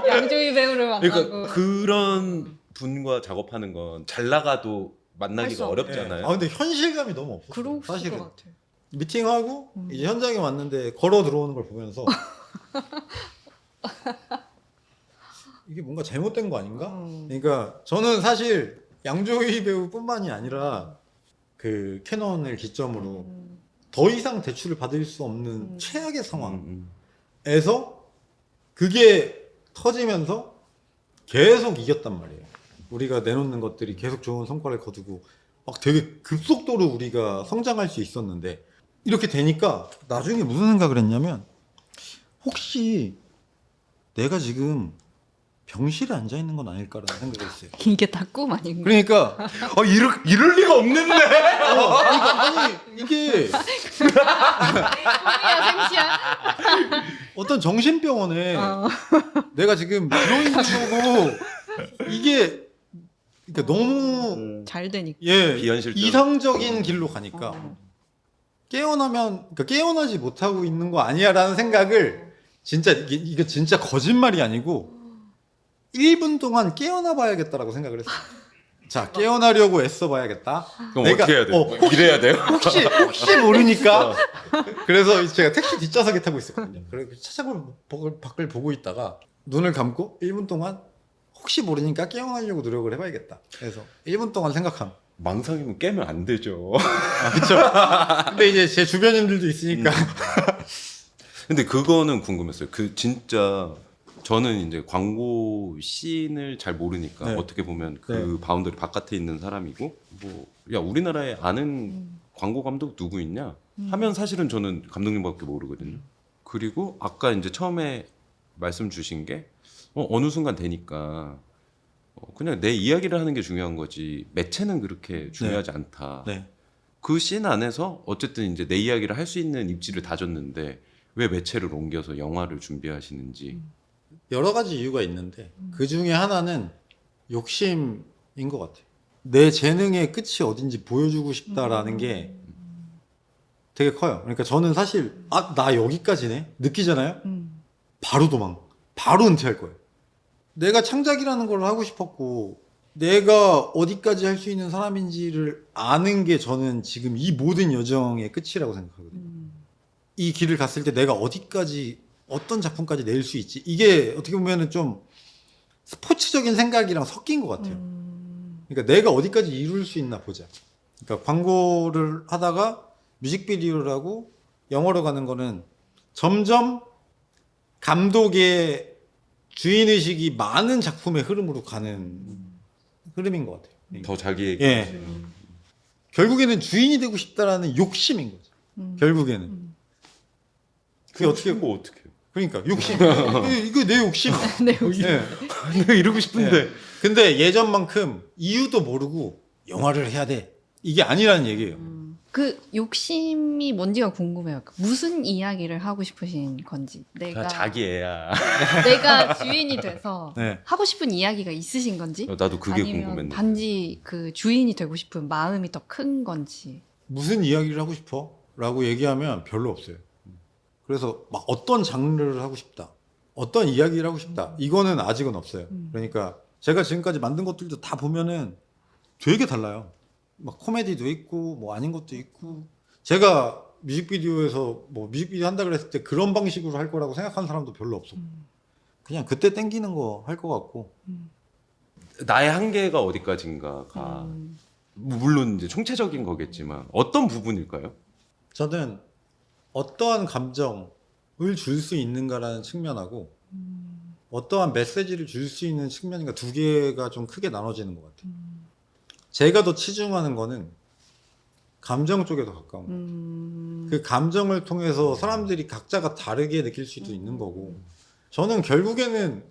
양조위 배우를 만나고
그러니까 그런 분과 작업하는 건 잘 나가도 만나기가
수
어렵잖아요.
아 근데 현실감이 너무 없어.
그럴
사실은
것 같아.
미팅하고 이제 현장에 왔는데 걸어 들어오는 걸 보면서 이게 뭔가 잘못된 거 아닌가? 그러니까 저는 사실 양조위 배우뿐만이 아니라 그 캐논을 기점으로 더 이상 대출을 받을 수 없는 최악의 상황에서 그게 터지면서 계속 이겼단 말이에요. 우리가 내놓는 것들이 계속 좋은 성과를 거두고 막 되게 급속도로 우리가 성장할 수 있었는데, 이렇게 되니까 나중에 무슨 생각을 했냐면, 혹시 내가 지금 병실에 앉아 있는 건 아닐까라는 생각을 했어요.
이게 다 꿈 아닌가?
그러니까
이럴 리가 없는데.
아니 이게
꿈이야 생시야
어떤 정신병원에 내가 지금 들어있는 거고, 이게 그러니까 너무
잘 되니까.
비현실적.
이상적인 길로 가니까 깨어나면, 그러니까 깨어나지 못하고 있는 거 아니야라는 생각을, 진짜 이게 진짜 거짓말이 아니고 1분 동안 깨어나 봐야겠다라고 생각을 했어요. 자, 깨어나려고 애써 봐야겠다.
그럼 어떻게 해야 돼요? 이래야 돼요?
혹시 모르니까. 그래서 제가 택시 뒷좌석에 타고 있었거든요. 그래서 차창을 밖을 보고 있다가 눈을 감고 1분 동안 혹시 모르니까 깨어나려고 노력을 해봐야겠다. 그래서 1분 동안 생각함.
망상이면 깨면 안 되죠.
그렇죠. 근데 이제 제 주변인들도 있으니까.
근데 그거는 궁금했어요. 그 진짜 저는 이제 광고 씬을 잘 모르니까
네.
어떻게 보면 그 바운더리 바깥에 있는 사람이고, 뭐 야 우리나라에 아는 광고 감독 누구 있냐 하면 사실은 저는 감독님밖에 모르거든요. 그리고 아까 이제 처음에 말씀 주신 게 어느 순간 되니까 그냥 내 이야기를 하는 게 중요한 거지 매체는 그렇게 중요하지 않다.
네.
그 씬 안에서 어쨌든 이제 내 이야기를 할 수 있는 입지를 다졌는데 왜 매체를 옮겨서 영화를 준비하시는지.
여러 가지 이유가 있는데 그 중에 하나는 욕심인 것 같아요. 내 재능의 끝이 어딘지 보여주고 싶다라는 게 되게 커요. 그러니까 저는 사실 나 여기까지네 느끼잖아요. 바로 바로 은퇴할 거예요. 내가 창작이라는 걸 하고 싶었고 내가 어디까지 할 수 있는 사람인지를 아는 게 저는 지금 이 모든 여정의 끝이라고 생각하거든요. 이 길을 갔을 때 내가 어디까지 어떤 작품까지 낼 수 있지, 이게 어떻게 보면은 좀 스포츠적인 생각이랑 섞인 것 같아요. 그러니까 내가 어디까지 이룰 수 있나 보자. 그러니까 광고를 하다가 뮤직비디오를 하고 영화로 가는 거는 점점 감독의 주인의식이 많은 작품의 흐름으로 가는 흐름인 것 같아요.
더 자기에게.
예. 결국에는 주인이 되고 싶다라는 욕심인 거죠. 결국에는. 그게 어떻게,
뭐 어떻게 해요?
그러니까 욕심. 이거 내 욕심.
내 욕심.
예.
내가 이러고 싶은데.
예. 근데 예전만큼 이유도 모르고 영화를 해야 돼, 이게 아니라는 얘기예요.
그 욕심이 뭔지가 궁금해요. 무슨 이야기를 하고 싶으신 건지.
다 자기 애야.
내가 주인이 돼서
네.
하고 싶은 이야기가 있으신 건지.
나도 그게
아니면
궁금했는데.
단지 그 주인이 되고 싶은 마음이 더 큰 건지.
무슨 이야기를 하고 싶어? 라고 얘기하면 별로 없어요. 그래서 막 어떤 장르를 하고 싶다, 어떤 이야기를 하고 싶다, 이거는 아직은 없어요. 그러니까 제가 지금까지 만든 것들도 다 보면은 되게 달라요. 막 코미디도 있고 뭐 아닌 것도 있고 제가 뮤직비디오에서 뭐 뮤직비디오 한다 그랬을 때 그런 방식으로 할 거라고 생각하는 사람도 별로 없었고 그냥 그때 땡기는 거 할 것 같고
나의 한계가 어디까지인가가 물론 이제 총체적인 거겠지만 어떤 부분일까요?
저는 어떠한 감정을 줄 수 있는가라는 측면하고 어떠한 메시지를 줄 수 있는 측면인가 두 개가 좀 크게 나눠지는 것 같아요. 제가 더 치중하는 거는 감정 쪽에 더 가까운 거예요. 그 감정을 통해서 사람들이 각자가 다르게 느낄 수도 있는 거고 저는 결국에는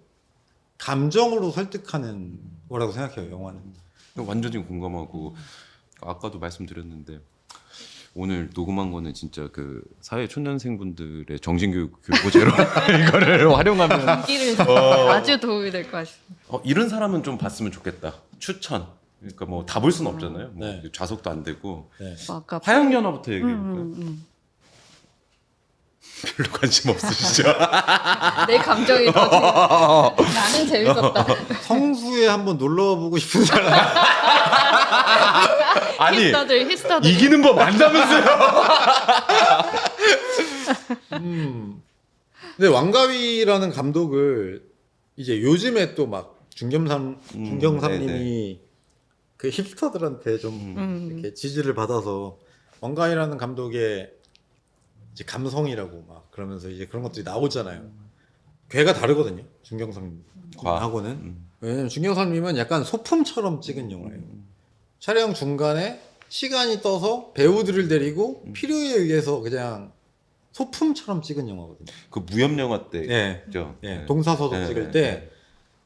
감정으로 설득하는 거라고 생각해요. 영화는.
완전히 공감하고 아까도 말씀드렸는데 오늘 녹음한 거는 진짜 그 사회 초년생분들의 정신교육 교보제로 이거를 활용하면
인기를 아주 도움이 될 것 같습니다.
이런 사람은 좀 봤으면 좋겠다. 추천. 그러니까 뭐 다 볼 수는 없잖아요. 뭐
네.
좌석도 안 되고.
네.
뭐 아까
화양연화부터 얘기해볼까요? 별로 관심 없으시죠?
내 감정이 더 나는 재밌었다.
성수에 한번 놀러 보고 싶은 사람.
아니
히스터들
이기는 법 안다면서요?
근데 왕가위라는 감독을 이제 요즘에 또 막 중경삼님이 그 힙스터들한테 좀 이렇게 지지를 받아서 왕가위라는 감독의 이제 감성이라고 막 그러면서 이제 그런 것들이 나오잖아요. 괴가 다르거든요. 중경삼님하고는. 왜냐면 중경삼님은 약간 소품처럼 찍은 영화예요. 촬영 중간에 시간이 떠서 배우들을 데리고 필요에 의해서 그냥 소품처럼 찍은 영화거든요.
그 무협 영화 때
예.
죠.
예. 동사서도
예,
찍을
예,
때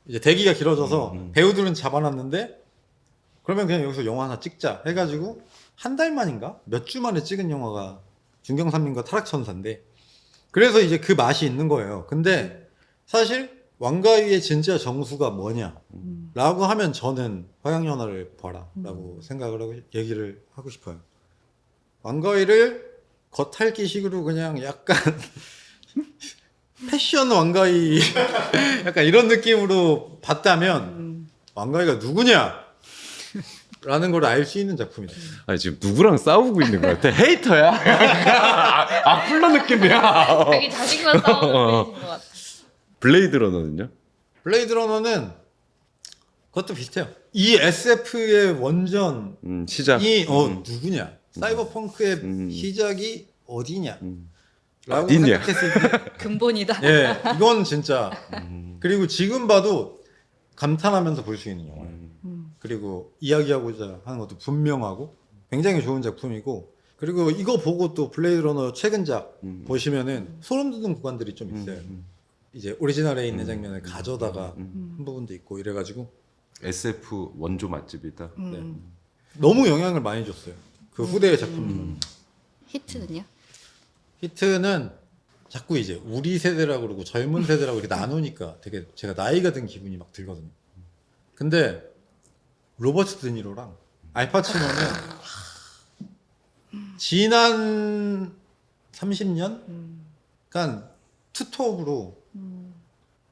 이제 대기가 길어져서 배우들은 잡아놨는데 그러면 그냥 여기서 영화 하나 찍자 해가지고 한 달 만인가 몇 주 만에 찍은 영화가 중경삼님과 타락천사인데 그래서 이제 그 맛이 있는 거예요. 근데 사실 왕가위의 진짜 정수가 뭐냐라고 하면 저는 화양연화를 봐라라고 생각을 하고 얘기를 하고 싶어요. 왕가위를 겉핥기식으로 그냥 약간 패션 왕가위 약간 이런 느낌으로 봤다면 왕가위가 누구냐? 라는 걸 알 수 있는 작품이다.
아니 지금 누구랑 싸우고 있는 것 같아? 헤이터야? 악플러 느낌이야.
자기 자신과 싸우는 분이신 것 같아.
블레이드 러너는요?
블레이드 러너는 그것도 비슷해요. 이 SF의 원전이
시작.
누구냐? 사이버펑크의 시작이 어디냐? 라고
어디냐?
생각했을 때
근본이다.
예, 이건 진짜 그리고 지금 봐도 감탄하면서 볼 수 있는 영화예요. 그리고 이야기하고자 하는 것도 분명하고 굉장히 좋은 작품이고 그리고 이거 보고 또 블레이드 러너 최근작 보시면은 소름 돋는 구간들이 좀 있어요. 이제 오리지널에 있는 장면을 가져다가 한 부분도 있고 이래가지고
SF 원조 맛집이다.
네. 너무 영향을 많이 줬어요. 그 후대의 작품들.
히트는요?
히트는 자꾸 이제 우리 세대라고 그러고 젊은 세대라고 이렇게 나누니까 되게 제가 나이가 든 기분이 막 들거든요. 근데 로버트 드니로랑 알파치노는 지난 30년? 그러니까 투톱으로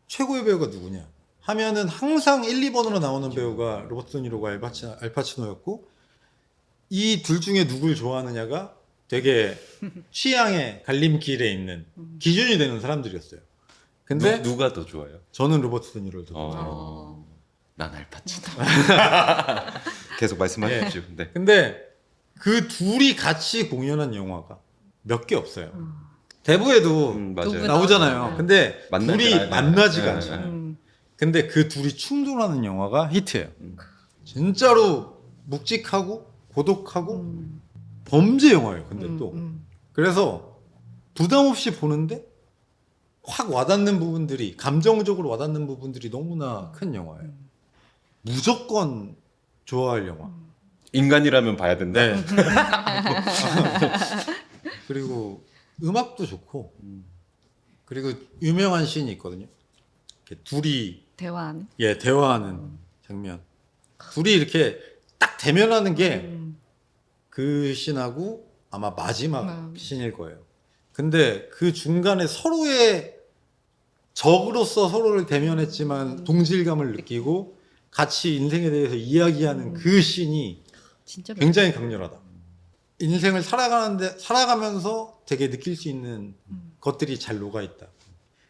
최고의 배우가 누구냐 하면은 항상 1, 2번으로 나오는 배우가 로버트 드니로가 알파치노였고 이 둘 중에 누굴 좋아하느냐가 되게 취향의 갈림길에 있는 기준이 되는 사람들이었어요. 근데
누가 더 좋아요?
저는 로버트 드니로를 더 좋아해요.
난 알파치노. 계속 말씀하십시오. 네.
근데 그 둘이 같이 공연한 영화가 몇 개 없어요. 대부에도
맞아요.
나오잖아요. 근데
만나지
둘이
않아요.
만나지가
네,
않잖아요. 근데 그 둘이 충돌하는 영화가 히트예요. 진짜로 묵직하고 고독하고 범죄 영화예요. 근데 또 그래서 부담 없이 보는데 확 와닿는 부분들이 감정적으로 와닿는 부분들이 너무나 큰 영화예요. 무조건 좋아할 영화.
인간이라면 봐야 된다.
네. 그리고 음악도 좋고 그리고 유명한 씬이 있거든요. 이렇게 둘이
대화하는.
대화하는 장면. 둘이 이렇게 딱 대면하는 게 그 씬하고 아마 마지막 씬일 거예요. 근데 그 중간에 서로의 적으로서 서로를 대면했지만 동질감을 느끼고 같이 인생에 대해서 이야기하는 그 씬이
진짜
굉장히 강렬하다. 인생을 살아가면서 되게 느낄 수 있는 것들이 잘 녹아 있다.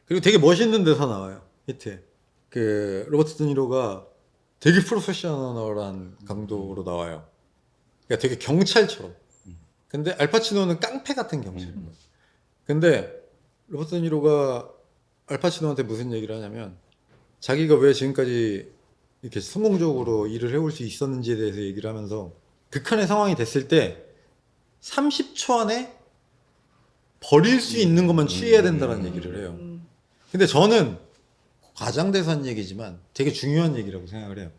그리고 되게 멋있는 데서 나와요. 밑에 그 로버트 드니로가 되게 프로페셔널한 강도로 나와요. 그러니까 되게 경찰처럼. 근데 알파치노는 깡패 같은 경찰인 거예요. 근데 로버트 드니로가 알파치노한테 무슨 얘기를 하냐면 자기가 왜 지금까지 이렇게 성공적으로 일을 해올 수 있었는지에 대해서 얘기를 하면서 극한의 상황이 됐을 때 30초 안에 버릴 수 있는 것만 취해야 된다는 얘기를 해요. 근데 저는 과장돼서 한 얘기지만 되게 중요한 얘기라고 생각을 해요.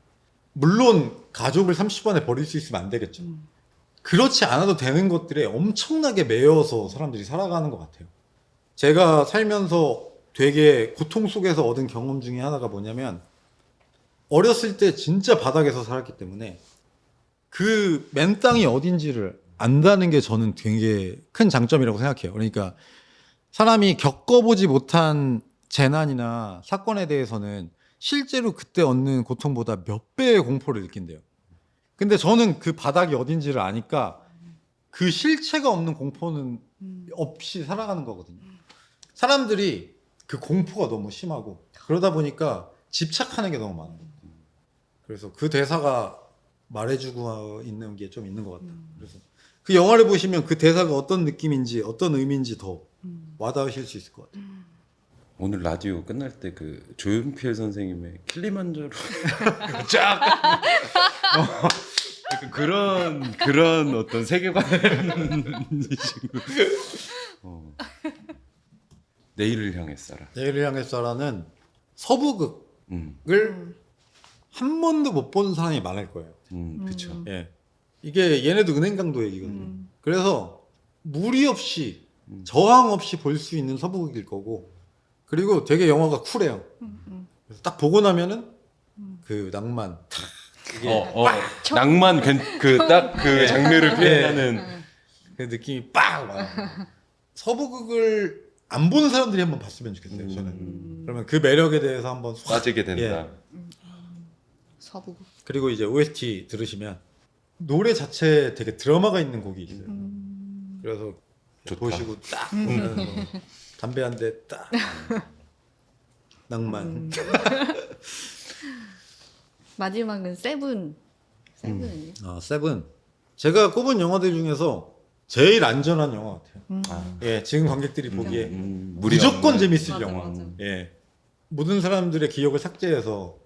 물론 가족을 30초 안에 버릴 수 있으면 안 되겠죠. 그렇지 않아도 되는 것들에 엄청나게 매여서 사람들이 살아가는 것 같아요. 제가 살면서 되게 고통 속에서 얻은 경험 중에 하나가 뭐냐면 어렸을 때 진짜 바닥에서 살았기 때문에 그 맨 땅이 어딘지를 안다는 게 저는 되게 큰 장점이라고 생각해요. 그러니까 사람이 겪어보지 못한 재난이나 사건에 대해서는 실제로 그때 얻는 고통보다 몇 배의 공포를 느낀대요. 근데 저는 그 바닥이 어딘지를 아니까 그 실체가 없는 공포는 없이 살아가는 거거든요. 사람들이 그 공포가 너무 심하고 그러다 보니까 집착하는 게 너무 많아요. 그래서 그 대사가 말해주고 있는 게 좀 있는 것 같아요. 그래서 그 영화를 보시면 그 대사가 어떤 느낌인지 어떤 의미인지 더 와닿으실 수 있을 것 같아요.
오늘 라디오 끝날 때 그 조용필 선생님의 킬리만자로 쫙 약간 그런 어떤 세계관을 내일을 향했어라.
내일을 향했어라는 서부극을
음,
한 번도 못 본 사람이 많을 거예요.
그렇죠.
예. 이게 얘네도 은행 강도 얘기거든요. 그래서 무리 없이 저항 없이 볼 수 있는 서부극일 거고 그리고 되게 영화가 쿨해요. 그래서 딱 보고 나면은 그 낭만 이게
낭만 그 딱 그 장르를 표현하는
그 느낌이 빡 와요. 서부극을 안 보는 사람들이 한번 봤으면 좋겠어요. 저는. 그러면 그 매력에 대해서 한번
빠지게 된다.
예.
서부.
그리고 이제 OST 들으시면 노래 자체에 되게 드라마가 있는 곡이 있어요. 그래서
좋다.
보시고 딱 보면 담배 한 대 딱 낭만.
마지막은 세븐. 세븐은요?
아, 세븐. 제가 꼽은 영화들 중에서 제일 안전한 영화 같아요. 예, 지금 관객들이 보기에 무조건 재밌을
맞아,
영화.
맞아.
예, 모든 사람들의 기억을 삭제해서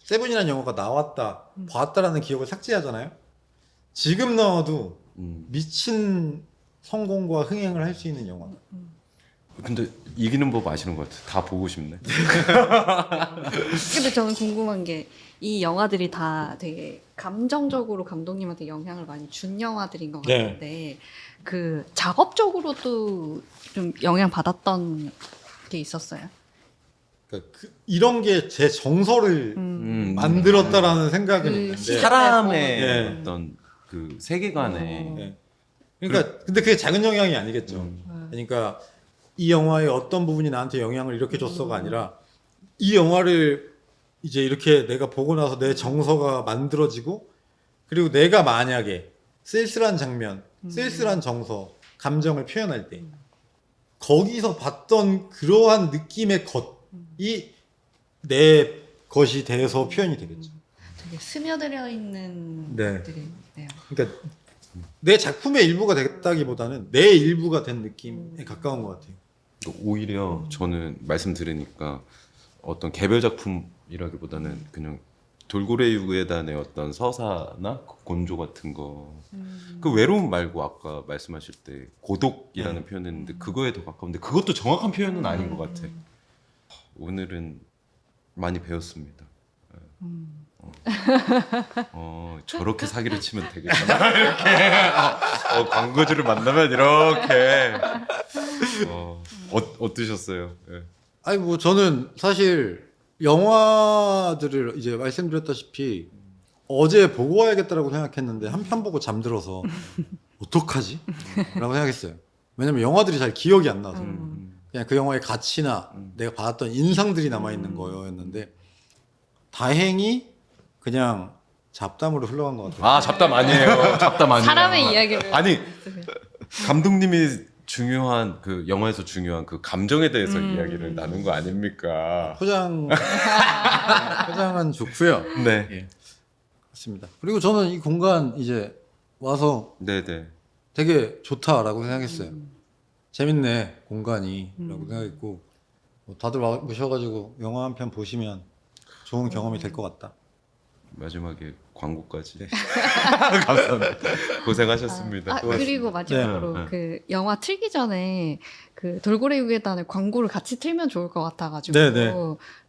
세븐이라는 영화가 나왔다, 봤다라는 기억을 삭제하잖아요. 지금 나와도 미친 성공과 흥행을 할 수 있는 영화.
근데 이기는 법 아시는 것 같아. 다 보고 싶네.
근데 저는 궁금한 게 이 영화들이 다 되게 감정적으로 감독님한테 영향을 많이 준 영화들인 것
네.
같은데 그 작업적으로도 좀 영향 받았던 게 있었어요.
그러니까 이런 게 제 정서를 만들었다라는 생각은
그
있는데.
시작-
사람의
네.
어떤 그 세계관에
네. 그러니까 근데 그게 작은 영향이 아니겠죠. 그러니까 이 영화의 어떤 부분이 나한테 영향을 이렇게 줬어가 아니라 이 영화를 이제 이렇게 내가 보고 나서 내 정서가 만들어지고 그리고 내가 만약에 쓸쓸한 장면, 쓸쓸한 정서, 감정을 표현할 때 거기서 봤던 그러한 느낌의 것이 내 것이 돼서 표현이 되겠죠.
되게 스며들어 있는
네.
것들이네요.
그러니까 내 작품의 일부가 됐다기보다는 내 일부가 된 느낌에 가까운 것 같아요.
오히려 저는 말씀 들으니까 어떤 개별 작품이라기보다는 그냥 돌고래 유구에단의 어떤 서사나 곤조 같은 거. 그 외로움 말고 아까 말씀하실 때 고독이라는 표현했는데 그거에 더 가까운데 그것도 정확한 표현은 아닌 것 같아. 오늘은 많이 배웠습니다. 저렇게 사기를 치면 되겠구나. 이렇게 광고주를 만나면 이렇게 어떠셨어요? 예.
아니 뭐 저는 사실 영화들을 이제 말씀드렸다시피 어제 보고 와야겠다라고 생각했는데 한 편 보고 잠들어서 어떡하지? 라고 생각했어요. 왜냐면 영화들이 잘 기억이 안 나서 그냥 그 영화의 가치나 내가 받았던 인상들이 남아있는 거였는데 다행히 그냥 잡담으로 흘러간 것 같아요.
아 잡담 아니에요. 잡담 아니에요.
사람의 이야기를.
아니 감독님이 중요한 그 영화에서 중요한 그 감정에 대해서 이야기를 나눈 거 아닙니까?
포장은 좋고요.
네.
예. 그렇습니다. 그리고 저는 이 공간 이제 와서
네네.
되게 좋다라고 생각했어요. 재밌네 공간이라고 생각했고 뭐 다들 오셔가지고 영화 한 편 보시면 좋은 경험이 될 것 같다.
마지막에 광고까지. 감사합니다. 고생하셨습니다.
그리고 마지막으로
네.
그 영화 틀기 전에 그 돌고래 유괴단의 광고를 같이 틀면 좋을 것 같아가지고.
네.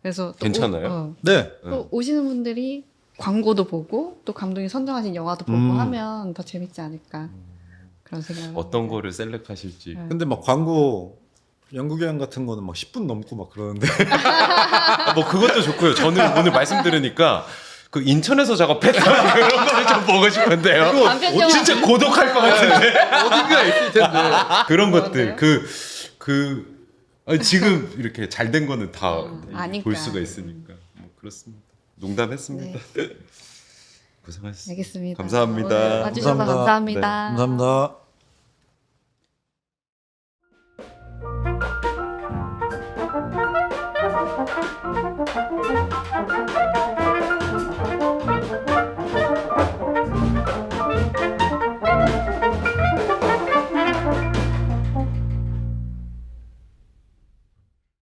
그래서 또
괜찮아요?
네.
또 오시는 분들이 광고도 보고 또 감독이 선정하신 영화도 보고 하면 더 재밌지 않을까 그런 생각을
어떤
합니다.
거를 셀렉하실지.
네.
근데 막 광고 연구기관 같은 거는 막 10분 넘고 막 그러는데
뭐 그것도 좋고요. 저는 오늘 말씀 들으니까 그 인천에서 작업했다 그런 거를 좀 보고 싶은데요.
단편 영화.
진짜 고독할 것 같은데.
어딘가 있을 텐데.
그런
뭐
것들 아니, 지금 이렇게 잘 된 거는 다
아니까.
볼 수가 있으니까 뭐 그렇습니다. 농담했습니다. 고생하셨습니다.
알겠습니다.
감사합니다.
오늘 와주셔서
감사합니다.
감사합니다.
감사합니다.